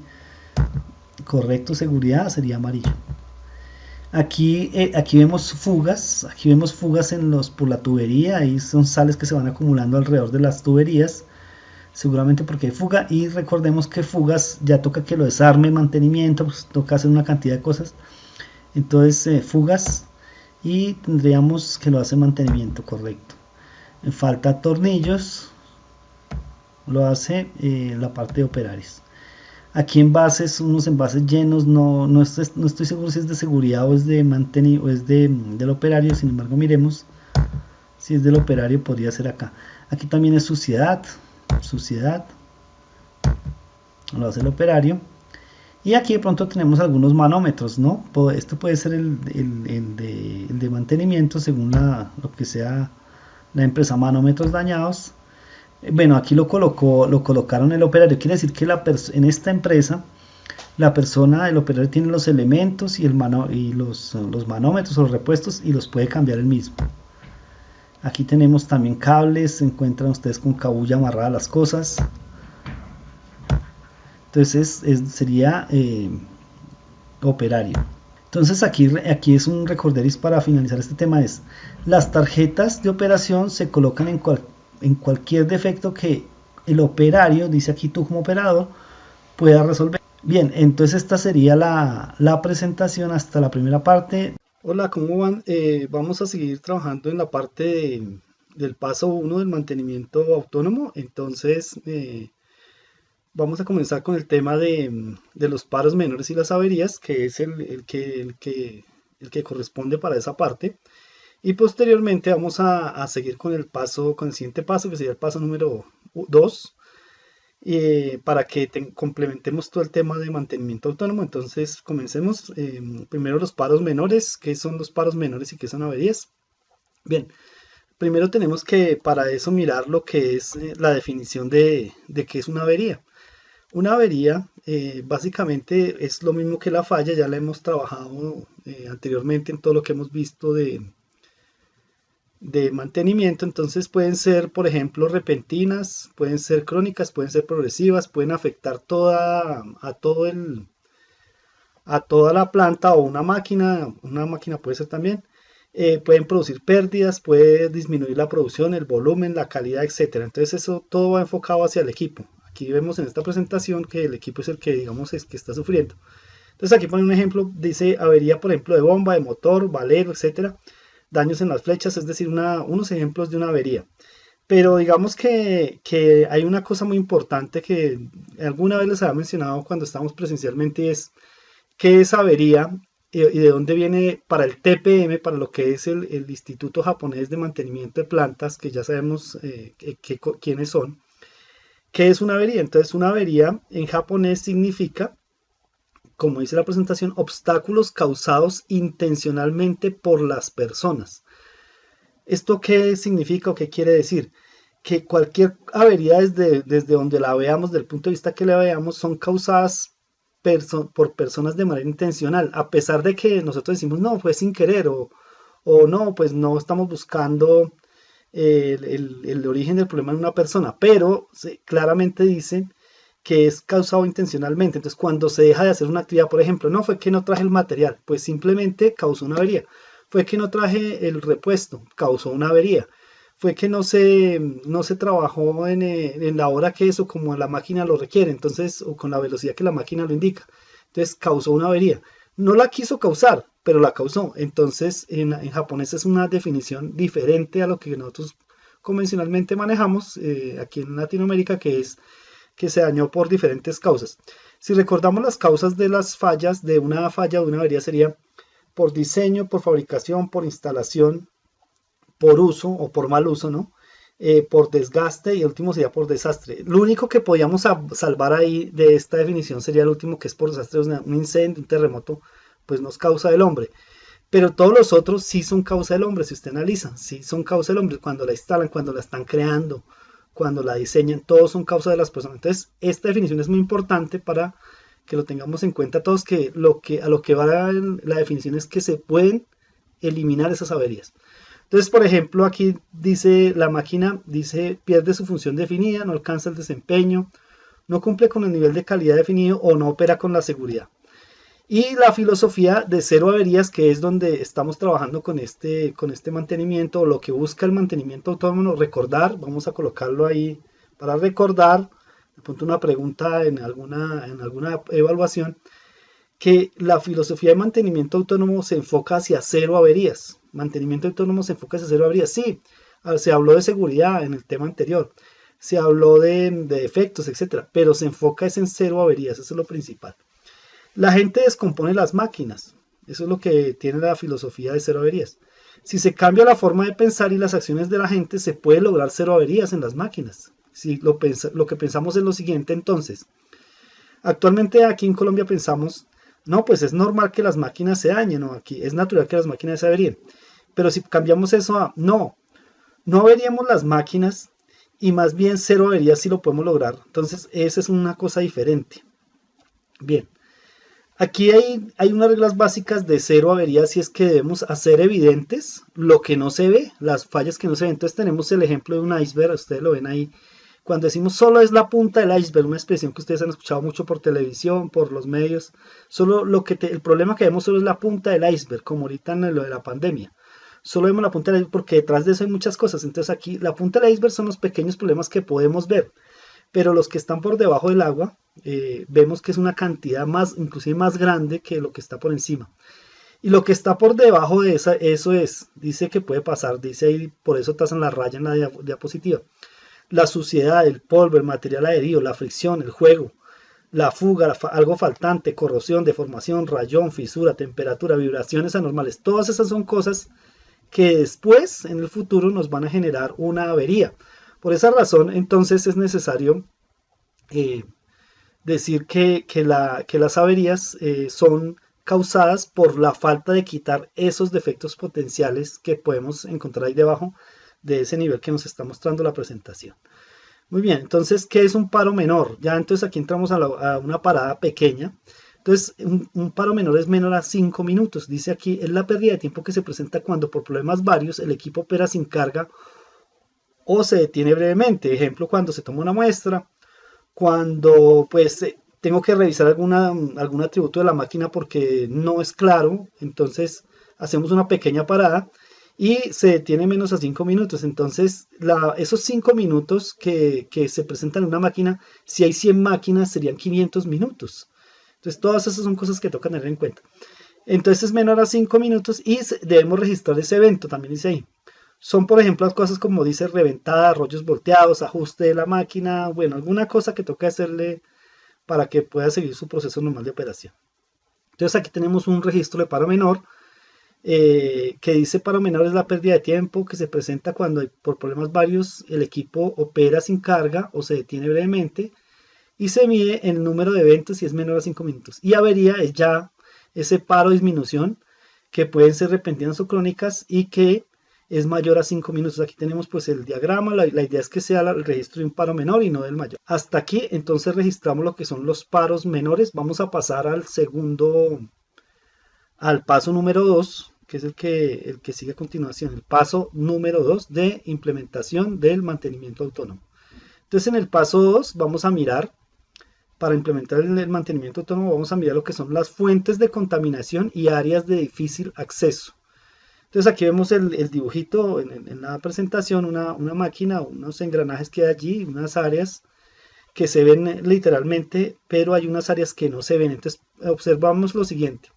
Speaker 1: correcto, seguridad, sería amarillo. Aquí vemos fugas, por la tubería. Ahí son sales que se van acumulando alrededor de las tuberías, seguramente porque hay fuga, y recordemos que fugas ya toca que lo desarme, mantenimiento, pues toca hacer una cantidad de cosas. Entonces fugas, y tendríamos que lo hace mantenimiento, correcto. Falta tornillos, lo hace la parte de operarios. Aquí envases, unos envases llenos, no estoy seguro si es de seguridad o es de mantenimiento o es del operario. Sin embargo, miremos si es del operario, podría ser acá. Aquí también es suciedad, lo hace el operario. Y aquí de pronto tenemos algunos manómetros, ¿no? Esto puede ser el de mantenimiento, según lo que sea la empresa. Manómetros dañados. Bueno, aquí lo colocaron el operario. Quiere decir que en esta empresa el operario tiene los elementos y los manómetros o los repuestos, y los puede cambiar él mismo. Aquí tenemos también cables, se encuentran ustedes con cabulla amarrada a las cosas. Entonces sería operario. Entonces aquí es un recorderis para finalizar este tema, es las tarjetas de operación se colocan en cualquier defecto que el operario, dice aquí tú como operador, pueda resolver. Bien, entonces esta sería la presentación hasta la primera parte. Hola, ¿cómo van? Vamos a seguir trabajando en la parte del paso 1 del mantenimiento autónomo. Entonces vamos a comenzar con el tema de los paros menores y las averías, que es el que corresponde para esa parte. Y posteriormente vamos a seguir con el siguiente paso, que sería el paso número 2, para que complementemos todo el tema de mantenimiento autónomo. Entonces comencemos. Primero los paros menores. ¿Qué son los paros menores y qué son averías? Bien, primero tenemos que para eso mirar lo que es la definición de qué es una avería. Una avería básicamente es lo mismo que la falla, ya la hemos trabajado anteriormente en todo lo que hemos visto de mantenimiento. Entonces pueden ser, por ejemplo, repentinas, pueden ser crónicas, pueden ser progresivas, pueden afectar a toda la planta o una máquina puede ser también. Pueden producir pérdidas, puede disminuir la producción, el volumen, la calidad, etcétera. Entonces eso todo va enfocado hacia el equipo. Aquí vemos en esta presentación que el equipo es el que, digamos, es que está sufriendo. Entonces aquí pone un ejemplo, dice avería, por ejemplo, de bomba, de motor, valero, etcétera. Daños en las flechas, es decir, unos ejemplos de una avería. Pero digamos que hay una cosa muy importante que alguna vez les había mencionado cuando estábamos presencialmente, y es qué es avería y de dónde viene para el TPM, para lo que es el Instituto Japonés de Mantenimiento de Plantas, que ya sabemos quiénes son. ¿Qué es una avería? Entonces una avería en japonés significa, como dice la presentación, obstáculos causados intencionalmente por las personas. ¿Esto qué significa o qué quiere decir? Que cualquier avería desde donde la veamos, del punto de vista que la veamos, son causadas por personas de manera intencional, a pesar de que nosotros decimos, no, fue sin querer, o no, pues no estamos buscando el origen del problema en una persona, pero claramente dicen que es causado intencionalmente. Entonces cuando se deja de hacer una actividad, por ejemplo, no fue que no traje el material, pues simplemente causó una avería. Fue que no traje el repuesto, causó una avería. Fue que no se trabajó en la hora que eso, como la máquina lo requiere, entonces, o con la velocidad que la máquina lo indica. Entonces causó una avería. No la quiso causar, pero la causó. Entonces en japonés es una definición diferente a lo que nosotros convencionalmente manejamos aquí en Latinoamérica, que es que se dañó por diferentes causas. Si recordamos las causas de las fallas, de una falla o de una avería, sería por diseño, por fabricación, por instalación, por uso o por mal uso, ¿no? Por desgaste, y el último sería por desastre. Lo único que podíamos salvar ahí de esta definición sería el último, que es por desastre. Un incendio, un terremoto, pues no es causa del hombre. Pero todos los otros sí son causa del hombre, si usted analiza, sí son causa del hombre, cuando la instalan, cuando la están creando, cuando la diseñan, todos son causa de las personas. Entonces, esta definición es muy importante para que lo tengamos en cuenta todos, que a lo que va la definición es que se pueden eliminar esas averías. Entonces, por ejemplo, aquí dice la máquina, pierde su función definida, no alcanza el desempeño, no cumple con el nivel de calidad definido o no opera con la seguridad. Y la filosofía de cero averías, que es donde estamos trabajando con este mantenimiento, o lo que busca el mantenimiento autónomo, recordar, vamos a colocarlo ahí para recordar, de pronto una pregunta en alguna evaluación, que la filosofía de mantenimiento autónomo se enfoca hacia cero averías. Mantenimiento autónomo se enfoca hacia cero averías. Sí, se habló de seguridad en el tema anterior, se habló de defectos, etcétera, pero se enfoca en cero averías, eso es lo principal. La gente descompone las máquinas, eso es lo que tiene la filosofía de cero averías. Si se cambia la forma de pensar y las acciones de la gente, se puede lograr cero averías en las máquinas. Si lo que pensamos es lo siguiente, entonces, actualmente aquí en Colombia pensamos, no, pues es normal que las máquinas se dañen, ¿no? Aquí es natural que las máquinas se averíen. Pero si cambiamos eso a, no averíamos las máquinas, y más bien cero averías si lo podemos lograr. Entonces, esa es una cosa diferente. Bien. Aquí hay unas reglas básicas de cero averías y es que debemos hacer evidentes lo que no se ve, las fallas que no se ven. Entonces tenemos el ejemplo de un iceberg, ustedes lo ven ahí. Cuando decimos solo es la punta del iceberg, una expresión que ustedes han escuchado mucho por televisión, por los medios, solo el problema que vemos solo es la punta del iceberg, como ahorita en lo de la pandemia. Solo vemos la punta del iceberg porque detrás de eso hay muchas cosas. Entonces aquí la punta del iceberg son los pequeños problemas que podemos ver, pero los que están por debajo del agua, vemos que es una cantidad más, inclusive más grande que lo que está por encima. Y lo que está por debajo de eso dice que puede pasar, dice ahí, por eso trazan la raya en la diapositiva. La suciedad, el polvo, el material adherido, la fricción, el juego, la fuga, algo faltante, corrosión, deformación, rayón, fisura, temperatura, vibraciones anormales. Todas esas son cosas que después, en el futuro, nos van a generar una avería. Por esa razón, entonces, es necesario decir que las averías son causadas por la falta de quitar esos defectos potenciales que podemos encontrar ahí debajo de ese nivel que nos está mostrando la presentación. Muy bien, entonces, ¿qué es un paro menor? Ya entonces aquí entramos a una parada pequeña. Entonces, un paro menor es menor a 5 minutos. Dice aquí, es la pérdida de tiempo que se presenta cuando por problemas varios el equipo opera sin carga o se detiene brevemente. Ejemplo, cuando se toma una muestra, cuando pues tengo que revisar algún atributo de la máquina porque no es claro, entonces hacemos una pequeña parada y se detiene menos a 5 minutos. Entonces esos 5 minutos que se presentan en una máquina, si hay 100 máquinas serían 500 minutos. Entonces todas esas son cosas que toca tener en cuenta. Entonces es menor a 5 minutos y debemos registrar ese evento, también dice ahí. Son, por ejemplo, las cosas como dice reventada, rollos volteados, ajuste de la máquina, bueno, alguna cosa que toca hacerle para que pueda seguir su proceso normal de operación. Entonces aquí tenemos un registro de paro menor, que dice paro menor es la pérdida de tiempo que se presenta cuando por problemas varios el equipo opera sin carga o se detiene brevemente y se mide el número de eventos si es menor a 5 minutos. Y avería es ya ese paro o disminución que pueden ser repentinas o crónicas y que es mayor a 5 minutos. Aquí tenemos pues el diagrama, la idea es que sea el registro de un paro menor y no del mayor. Hasta aquí entonces registramos lo que son los paros menores. Vamos a pasar al paso número 2, que es el que sigue a continuación, el paso número 2 de implementación del mantenimiento autónomo. Entonces en el paso 2 vamos a mirar, para implementar el mantenimiento autónomo, vamos a mirar lo que son las fuentes de contaminación y áreas de difícil acceso. Entonces aquí vemos el dibujito en la presentación, una máquina, unos engranajes que hay allí, unas áreas que se ven literalmente, pero hay unas áreas que no se ven. Entonces observamos lo siguiente.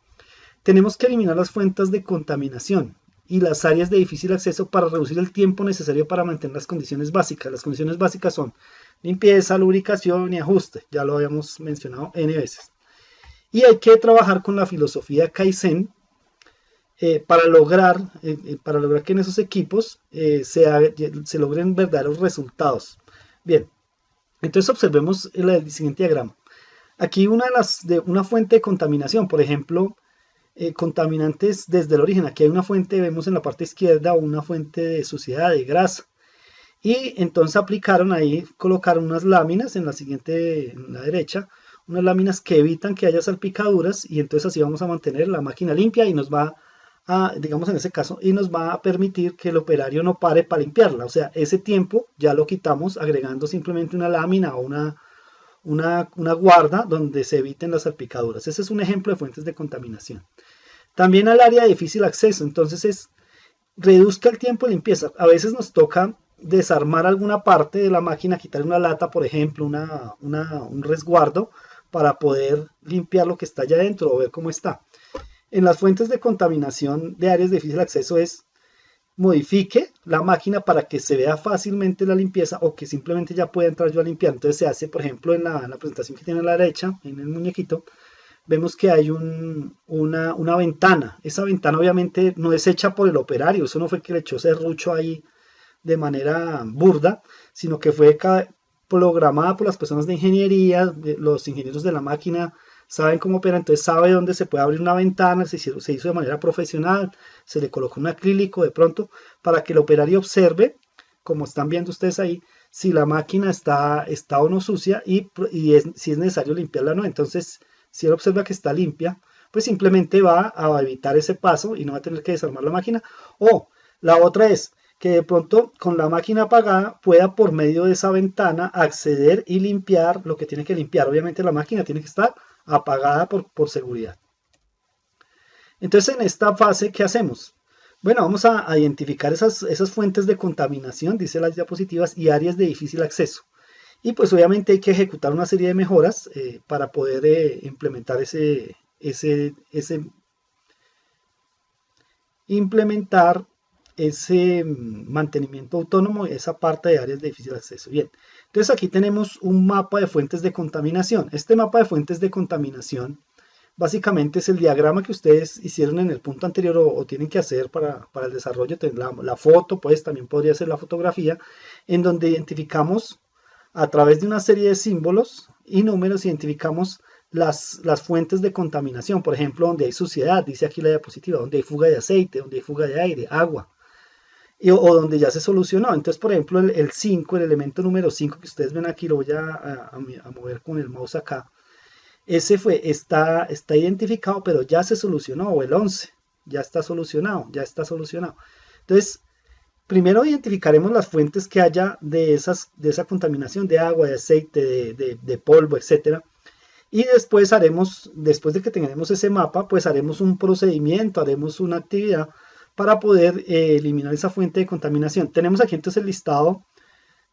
Speaker 1: Tenemos que eliminar las fuentes de contaminación y las áreas de difícil acceso para reducir el tiempo necesario para mantener las condiciones básicas. Las condiciones básicas son limpieza, lubricación y ajuste. Ya lo habíamos mencionado N veces. Y hay que trabajar con la filosofía Kaizen, para lograr que en esos equipos se logren verdaderos resultados. Bien, entonces observemos el siguiente diagrama. Aquí una fuente de contaminación, por ejemplo, contaminantes desde el origen. Aquí hay una fuente, vemos en la parte izquierda, una fuente de suciedad, de grasa. Y entonces colocaron unas láminas en la derecha, unas láminas que evitan que haya salpicaduras y entonces así vamos a mantener la máquina limpia y nos va digamos en ese caso, y nos va a permitir que el operario no pare para limpiarla. O sea, ese tiempo ya lo quitamos agregando simplemente una lámina o una guarda donde se eviten las salpicaduras. Ese es un ejemplo de fuentes de contaminación. También al área de difícil acceso, entonces reduzca el tiempo de limpieza. A veces nos toca desarmar alguna parte de la máquina, quitar una lata, por ejemplo, un resguardo, para poder limpiar lo que está allá adentro o ver cómo está. En las fuentes de contaminación de áreas de difícil acceso modifique la máquina para que se vea fácilmente la limpieza o que simplemente ya pueda entrar yo a limpiar. Entonces se hace, por ejemplo, en la presentación que tiene a la derecha, en el muñequito, vemos que hay una ventana. Esa ventana obviamente no es hecha por el operario, eso no fue que le echó serrucho ahí de manera burda, sino que fue programada por las personas de ingeniería, los ingenieros de la máquina saben cómo opera, entonces sabe dónde se puede abrir una ventana, se hizo de manera profesional, se le colocó un acrílico de pronto para que el operario observe, como están viendo ustedes ahí, si la máquina está o no sucia y si es necesario limpiarla o no. Entonces si él observa que está limpia, pues simplemente va a evitar ese paso y no va a tener que desarmar la máquina. O la otra es que de pronto con la máquina apagada pueda por medio de esa ventana acceder y limpiar lo que tiene que limpiar. Obviamente la máquina tiene que estar apagada por seguridad. Entonces en esta fase, ¿qué hacemos? Bueno, vamos a identificar esas fuentes de contaminación, dice las diapositivas, y áreas de difícil acceso. Y pues obviamente hay que ejecutar una serie de mejoras para poder implementar ese mantenimiento autónomo, esa parte de áreas de difícil acceso. Bien, entonces aquí tenemos un mapa de fuentes de contaminación. Este mapa de fuentes de contaminación básicamente es el diagrama que ustedes hicieron en el punto anterior o tienen que hacer para el desarrollo. La foto, pues también podría ser la fotografía, en donde identificamos a través de una serie de símbolos y números, identificamos las fuentes de contaminación. Por ejemplo, donde hay suciedad, dice aquí la diapositiva, donde hay fuga de aceite, donde hay fuga de aire, agua, o donde ya se solucionó. Entonces, por ejemplo, el 5, el elemento número 5 que ustedes ven aquí, lo voy a mover con el mouse acá. Ese está identificado, pero ya se solucionó. O el 11, ya está solucionado. Entonces, primero identificaremos las fuentes que haya de esa contaminación de agua, de aceite, de polvo, etcétera. Y después después de que tengamos ese mapa, pues haremos un procedimiento, haremos una actividad para poder eliminar esa fuente de contaminación. Tenemos aquí entonces el listado,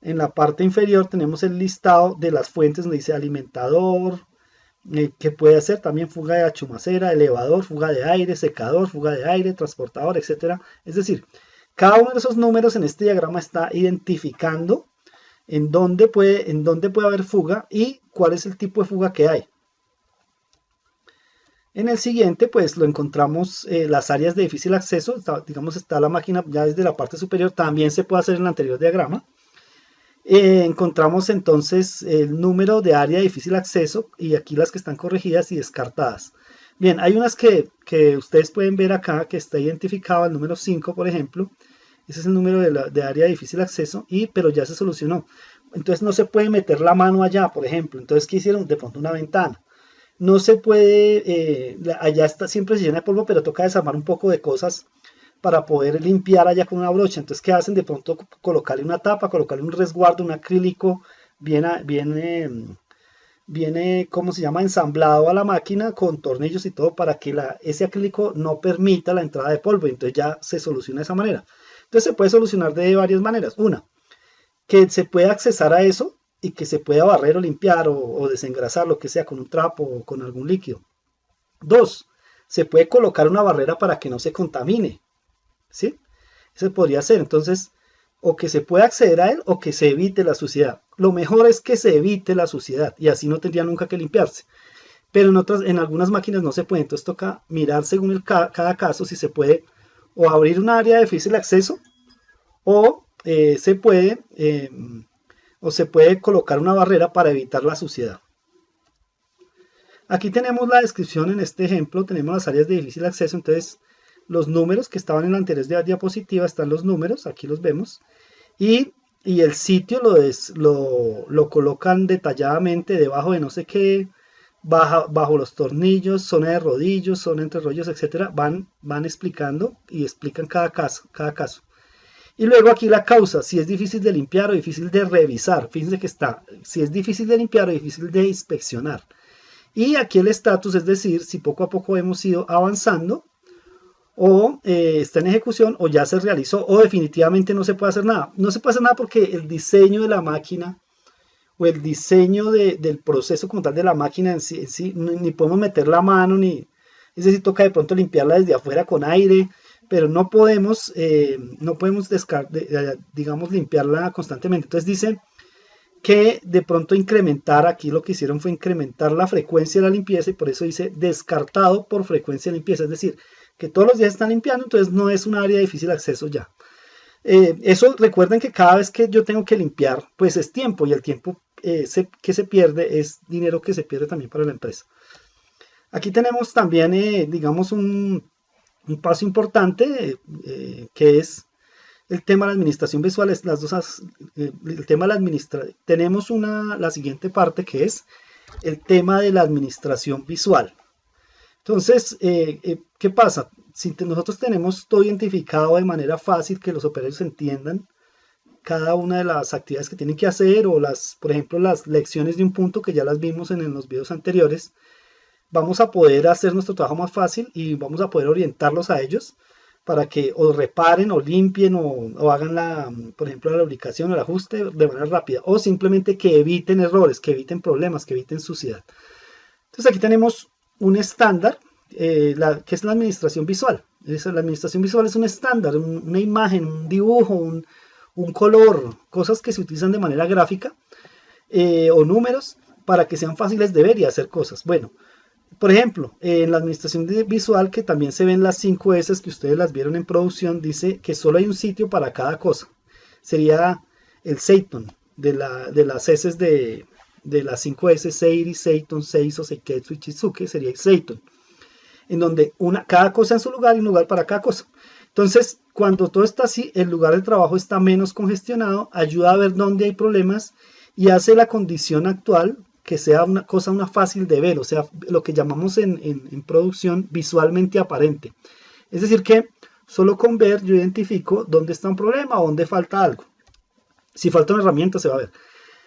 Speaker 1: en la parte inferior tenemos el listado de las fuentes donde dice alimentador, que puede hacer también fuga de chumacera, elevador, fuga de aire, secador, fuga de aire, transportador, etcétera. Es decir, cada uno de esos números en este diagrama está identificando en dónde puede haber fuga y cuál es el tipo de fuga que hay. En el siguiente, pues lo encontramos las áreas de difícil acceso. Digamos, está la máquina ya desde la parte superior, también se puede hacer en el anterior diagrama. Encontramos entonces el número de área de difícil acceso y aquí las que están corregidas y descartadas. Bien, hay unas que ustedes pueden ver acá que está identificado el número 5, por ejemplo. Ese es el número de área de difícil acceso, pero ya se solucionó. Entonces no se puede meter la mano allá, por ejemplo. Entonces, ¿qué hicieron? De pronto una ventana. No se puede, allá siempre se llena de polvo, pero toca desarmar un poco de cosas para poder limpiar allá con una brocha. Entonces, ¿qué hacen? De pronto colocarle una tapa, colocarle un resguardo, un acrílico bien, ¿cómo se llama? Ensamblado a la máquina con tornillos y todo para que ese acrílico no permita la entrada de polvo. Entonces ya se soluciona de esa manera. Entonces se puede solucionar de varias maneras. Una, que se pueda accesar a eso y que se pueda barrer o limpiar o desengrasar, lo que sea, con un trapo o con algún líquido. Dos, se puede colocar una barrera para que no se contamine. ¿Sí? Eso podría ser. Entonces, o que se pueda acceder a él o que se evite la suciedad. Lo mejor es que se evite la suciedad y así no tendría nunca que limpiarse. Pero en algunas máquinas no se puede. Entonces toca mirar según cada caso si se puede o abrir un área de difícil acceso o se puede colocar una barrera para evitar la suciedad. Aquí tenemos la descripción en este ejemplo, tenemos las áreas de difícil acceso, entonces los números que estaban en la anterior diapositiva están los números, aquí los vemos, y el sitio lo colocan detalladamente debajo de no sé qué, bajo los tornillos, zona de rodillos, zona entre rollos, etcétera, van explicando y explican cada caso. Y luego aquí la causa, si es difícil de limpiar o difícil de revisar. Fíjense que está, si es difícil de limpiar o difícil de inspeccionar. Y aquí el estatus, es decir, si poco a poco hemos ido avanzando o está en ejecución o ya se realizó o definitivamente no se puede hacer nada. No se puede hacer nada porque el diseño de la máquina o el diseño del proceso como tal de la máquina en sí ni podemos meter la mano, es decir, toca de pronto limpiarla desde afuera con aire, pero no podemos digamos, limpiarla constantemente. Entonces dice que de pronto incrementar, aquí lo que hicieron fue incrementar la frecuencia de la limpieza y por eso dice descartado por frecuencia de limpieza, es decir, que todos los días están limpiando, entonces no es un área de difícil acceso ya. Eso recuerden que cada vez que yo tengo que limpiar, pues es tiempo y el tiempo que se pierde es dinero que se pierde también para la empresa. Aquí tenemos también, digamos, un paso importante que es el tema de la administración visual. El tema de la administración. Tenemos la siguiente parte que es el tema de la administración visual. Entonces, ¿qué pasa? Si nosotros tenemos todo identificado de manera fácil, que los operarios entiendan cada una de las actividades que tienen que hacer, o por ejemplo, las lecciones de un punto que ya las vimos en los videos anteriores, vamos a poder hacer nuestro trabajo más fácil y vamos a poder orientarlos a ellos para que o reparen o limpien o hagan por ejemplo, la lubricación o el ajuste de manera rápida, o simplemente que eviten errores, que eviten problemas, que eviten suciedad. Entonces aquí tenemos un estándar, que es la administración visual. La administración visual es un estándar, una imagen, un dibujo, un color, cosas que se utilizan de manera gráfica, o números para que sean fáciles de ver y hacer cosas. Bueno, por ejemplo, en la administración visual, que también se ven las 5 S que ustedes las vieron en producción, dice que solo hay un sitio para cada cosa. Sería el Seiton de las S de las 5 S, Seiri, Seiton, Seiso, Seiketsu y Chizuke, sería el Seiton, en donde cada cosa en su lugar y un lugar para cada cosa. Entonces, cuando todo está así, el lugar de trabajo está menos congestionado, ayuda a ver dónde hay problemas y hace la condición actual que sea una fácil de ver, o sea, lo que llamamos en producción visualmente aparente. Es decir que solo con ver yo identifico dónde está un problema o dónde falta algo. Si falta una herramienta se va a ver.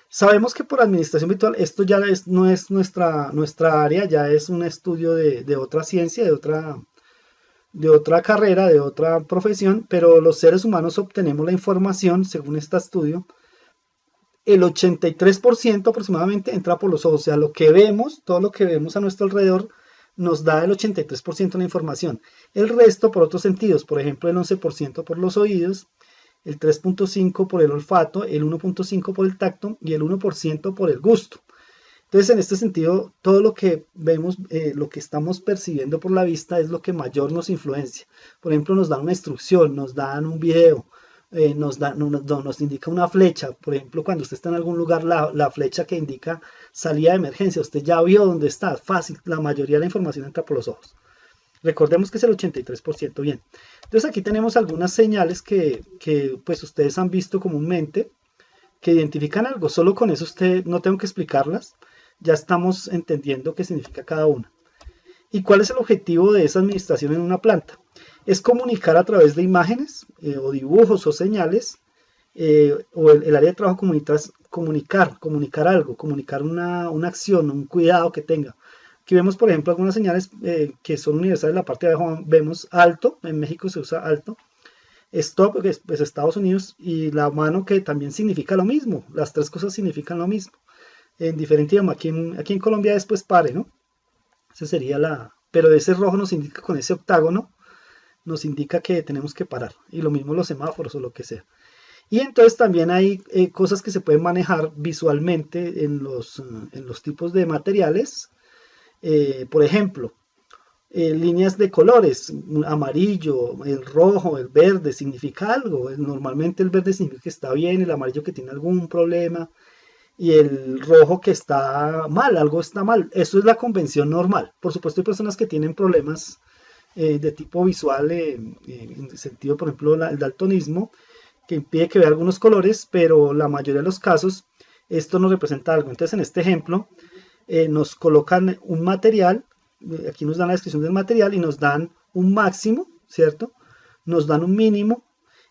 Speaker 1: Sabemos que por administración virtual esto ya no es nuestra área, ya es un estudio de otra ciencia, de otra carrera, de otra profesión, pero los seres humanos obtenemos la información, según este estudio, el 83% aproximadamente entra por los ojos. O sea, lo que vemos, todo lo que vemos a nuestro alrededor, nos da el 83% de la información. El resto por otros sentidos, por ejemplo, el 11% por los oídos, el 3.5% por el olfato, el 1.5% por el tacto y el 1% por el gusto. Entonces, en este sentido, todo lo que vemos, lo que estamos percibiendo por la vista es lo que mayor nos influencia. Por ejemplo, nos dan una instrucción, nos dan un video, nos indica una flecha. Por ejemplo, cuando usted está en algún lugar, la flecha que indica salida de emergencia, usted ya vio dónde está, fácil, la mayoría de la información entra por los ojos. Recordemos que es el 83%, bien. Entonces aquí tenemos algunas señales que pues ustedes han visto comúnmente, que identifican algo. Solo con eso no tengo que explicarlas, ya estamos entendiendo qué significa cada una. ¿Y cuál es el objetivo de esa administración en una planta? Es comunicar a través de imágenes o dibujos o señales, o el área de trabajo comunicar algo, comunicar una acción, un cuidado que tenga. Aquí vemos, por ejemplo, algunas señales que son universales. En la parte de abajo vemos alto, en México se usa alto, stop, que es pues, Estados Unidos, y la mano, que también significa lo mismo. Las tres cosas significan lo mismo, en diferente idioma. Aquí en Colombia es pues pare, ¿no? Ese sería pero ese rojo nos indica, con ese octágono, nos indica que tenemos que parar. Y lo mismo los semáforos o lo que sea. Y entonces también hay cosas que se pueden manejar visualmente en los tipos de materiales. Por ejemplo, líneas de colores, amarillo, el rojo, el verde, significa algo. Normalmente el verde significa que está bien, el amarillo que tiene algún problema, y el rojo que está mal, algo está mal. Eso es la convención normal. Por supuesto hay personas que tienen problemas de tipo visual, en el sentido, por ejemplo, el daltonismo, que impide que vea algunos colores, pero la mayoría de los casos esto nos representa algo. Entonces en este ejemplo nos colocan un material, aquí nos dan la descripción del material y nos dan un máximo, ¿cierto? Nos dan un mínimo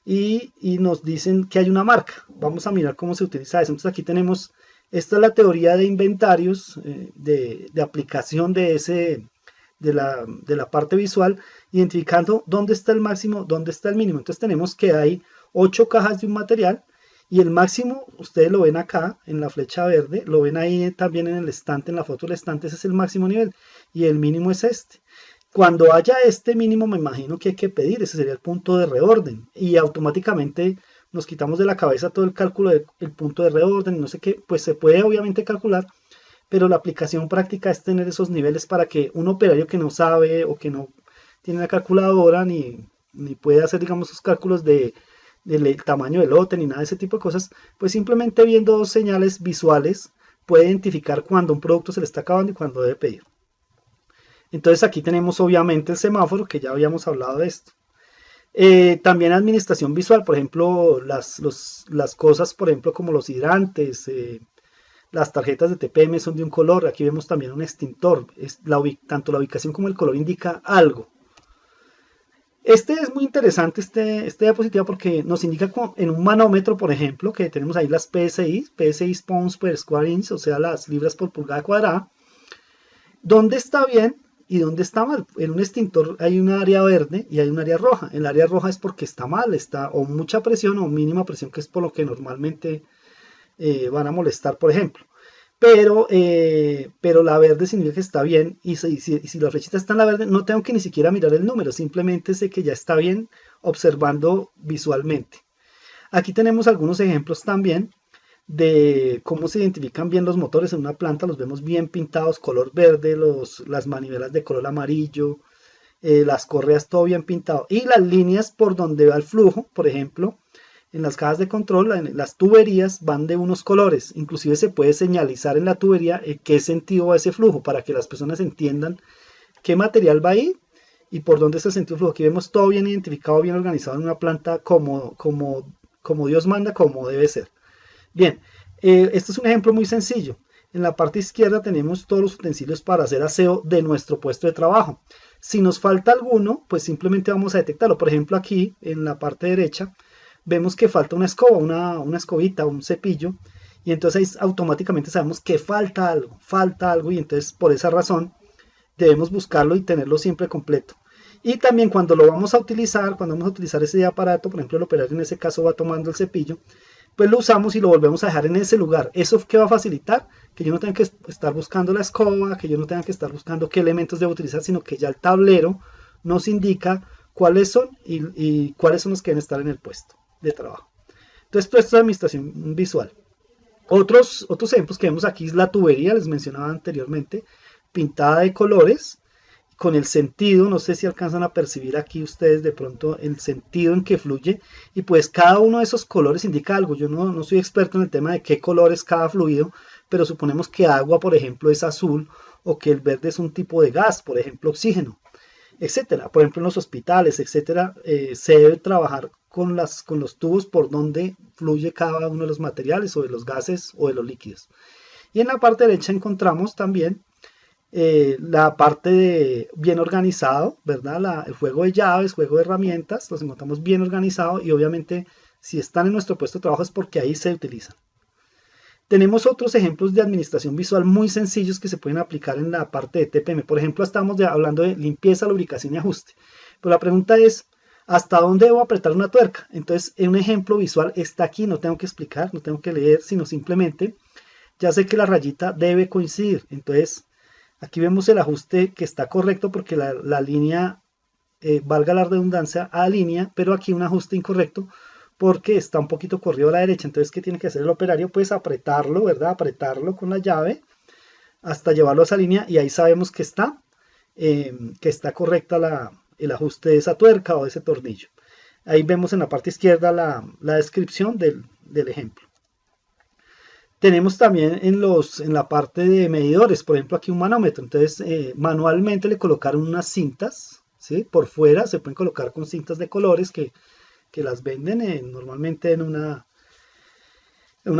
Speaker 1: y nos dicen que hay una marca. Vamos a mirar cómo se utiliza eso. Entonces aquí tenemos, esta es la teoría de inventarios, de aplicación de la parte visual, identificando dónde está el máximo, dónde está el mínimo. Entonces tenemos que hay 8 cajas de un material, y el máximo, ustedes lo ven acá en la flecha verde, lo ven ahí también en el estante, en la foto del estante, ese es el máximo nivel, y el mínimo es este. Cuando haya este mínimo, me imagino que hay que pedir, ese sería el punto de reorden, y automáticamente nos quitamos de la cabeza todo el cálculo del punto de reorden, no sé qué, pues se puede obviamente calcular, pero la aplicación práctica es tener esos niveles para que un operario que no sabe o que no tiene la calculadora ni puede hacer, digamos, esos cálculos del tamaño del lote ni nada de ese tipo de cosas, pues simplemente viendo dos señales visuales puede identificar cuando un producto se le está acabando y cuando debe pedir. Entonces aquí tenemos obviamente el semáforo, que ya habíamos hablado de esto. También administración visual, por ejemplo, las cosas, por ejemplo, como los hidrantes, las tarjetas de TPM son de un color, aquí vemos también un extintor, tanto la ubicación como el color indica algo. Este es muy interesante, este diapositiva, porque nos indica en un manómetro, por ejemplo, que tenemos ahí las PSI pounds per square inch, o sea, las libras por pulgada cuadrada, dónde está bien y dónde está mal. En un extintor hay un área verde y hay un área roja. El área roja es porque está mal, está o mucha presión o mínima presión, que es por lo que normalmente van a molestar, por ejemplo. Pero la verde significa que está bien, y si la flechita está en la verde, no tengo que ni siquiera mirar el número, simplemente sé que ya está bien observando visualmente. Aquí tenemos algunos ejemplos también de cómo se identifican bien los motores en una planta. Los vemos bien pintados, color verde, las manivelas de color amarillo, las correas todo bien pintado, y las líneas por donde va el flujo, por ejemplo, en las cajas de control, las tuberías van de unos colores. Inclusive se puede señalizar en la tubería en qué sentido va ese flujo, para que las personas entiendan qué material va ahí y por dónde está el sentido de flujo. Aquí vemos todo bien identificado, bien organizado en una planta como Dios manda, como debe ser. Bien, este es un ejemplo muy sencillo. En la parte izquierda tenemos todos los utensilios para hacer aseo de nuestro puesto de trabajo. Si nos falta alguno, pues simplemente vamos a detectarlo. Por ejemplo, aquí en la parte derecha vemos que falta una escoba, una escobita, un cepillo, y entonces ahí automáticamente sabemos que falta algo, y entonces por esa razón debemos buscarlo y tenerlo siempre completo. Y también cuando vamos a utilizar ese aparato, por ejemplo el operario en ese caso va tomando el cepillo, pues lo usamos y lo volvemos a dejar en ese lugar. ¿Eso qué va a facilitar? Que yo no tenga que estar buscando la escoba, que yo no tenga que estar buscando qué elementos debo utilizar, sino que ya el tablero nos indica cuáles son y cuáles son los que deben estar en el puesto de trabajo. Entonces, todo esto es administración visual. Otros ejemplos que vemos aquí es la tubería, les mencionaba anteriormente, pintada de colores, con el sentido, no sé si alcanzan a percibir aquí ustedes de pronto el sentido en que fluye, y pues cada uno de esos colores indica algo. Yo no soy experto en el tema de qué color es cada fluido, pero suponemos que agua, por ejemplo, es azul, o que el verde es un tipo de gas, por ejemplo, oxígeno, etcétera. Por ejemplo, en los hospitales, etcétera, se debe trabajar con los tubos por donde fluye cada uno de los materiales, o de los gases o de los líquidos. Y en la parte derecha encontramos también la parte de bien organizado, ¿verdad? El juego de llaves, juego de herramientas, los encontramos bien organizados, y obviamente si están en nuestro puesto de trabajo es porque ahí se utilizan. Tenemos otros ejemplos de administración visual muy sencillos que se pueden aplicar en la parte de TPM. Por ejemplo, estamos hablando de limpieza, lubricación y ajuste. Pero la pregunta es, ¿hasta dónde debo apretar una tuerca? Entonces, un ejemplo visual está aquí, no tengo que explicar, no tengo que leer, sino simplemente ya sé que la rayita debe coincidir. Entonces, aquí vemos el ajuste que está correcto porque la línea, valga la redundancia, alinea, pero aquí un ajuste incorrecto porque está un poquito corrido a la derecha. Entonces, ¿qué tiene que hacer el operario? Pues apretarlo, ¿verdad? Apretarlo con la llave hasta llevarlo a esa línea, y ahí sabemos que está correcta el ajuste de esa tuerca o de ese tornillo. Ahí vemos en la parte izquierda la descripción del ejemplo. Tenemos también en la parte de medidores, por ejemplo, aquí un manómetro. Entonces, manualmente le colocaron unas cintas, ¿sí? Por fuera se pueden colocar con cintas de colores que las venden normalmente en una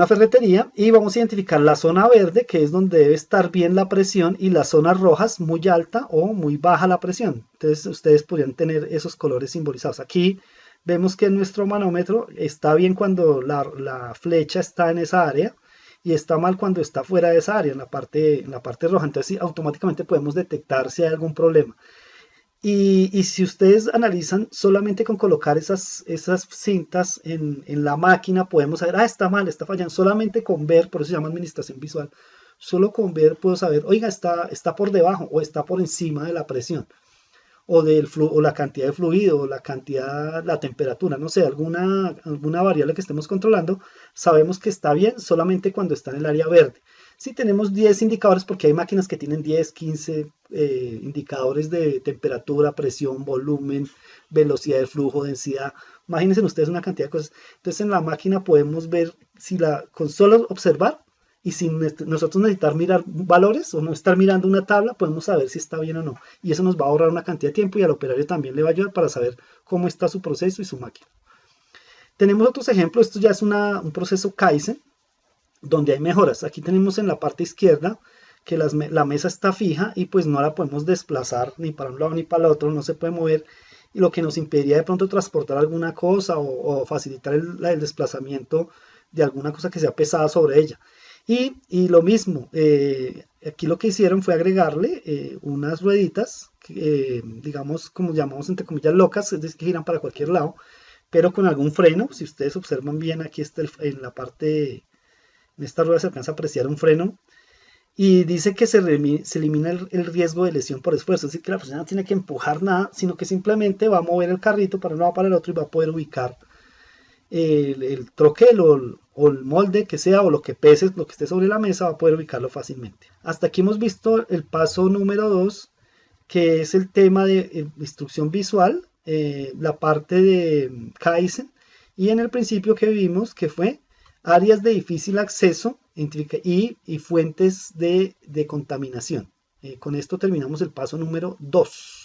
Speaker 1: ferretería, y vamos a identificar la zona verde, que es donde debe estar bien la presión, y las zonas rojas, muy alta o muy baja la presión. Entonces, ustedes podrían tener esos colores simbolizados. Aquí vemos que nuestro manómetro está bien cuando la flecha está en esa área, y está mal cuando está fuera de esa área, en la parte roja. Entonces, sí, automáticamente podemos detectar si hay algún problema. Y si ustedes analizan, solamente con colocar esas cintas en la máquina podemos saber, está mal, está fallando. Solamente con ver, por eso se llama administración visual, solo con ver puedo saber, oiga, está por debajo o está por encima de la presión, o la cantidad de fluido, o la temperatura, no sé, alguna variable que estemos controlando. Sabemos que está bien solamente cuando está en el área verde. Si tenemos 10 indicadores, porque hay máquinas que tienen 10, 15 indicadores de temperatura, presión, volumen, velocidad de flujo, densidad. Imagínense ustedes una cantidad de cosas. Entonces, en la máquina podemos ver, con solo observar, y sin nosotros necesitar mirar valores o no estar mirando una tabla, podemos saber si está bien o no. Y eso nos va a ahorrar una cantidad de tiempo, y al operario también le va a ayudar para saber cómo está su proceso y su máquina. Tenemos otros ejemplos. Esto ya es un proceso Kaizen. donde hay mejoras. Aquí tenemos en la parte izquierda que la mesa está fija y pues no la podemos desplazar ni para un lado ni para el otro, no se puede mover, y lo que nos impediría de pronto transportar alguna cosa o facilitar el desplazamiento de alguna cosa que sea pesada sobre ella. Y lo mismo, aquí lo que hicieron fue agregarle unas rueditas, digamos, como llamamos entre comillas locas, es decir, que giran para cualquier lado, pero con algún freno. Si ustedes observan bien, aquí está en la parte, en esta rueda se alcanza a apreciar un freno, y dice que se elimina el riesgo de lesión por esfuerzo, es decir, que la persona no tiene que empujar nada, sino que simplemente va a mover el carrito para un lado para el otro y va a poder ubicar el troquel o el molde que sea, o lo que pese, lo que esté sobre la mesa, va a poder ubicarlo fácilmente. Hasta aquí hemos visto el paso número 2, que es el tema de instrucción visual, la parte de Kaizen, y en el principio que vimos que fue áreas de difícil acceso y fuentes de contaminación. Con esto terminamos el paso número 2.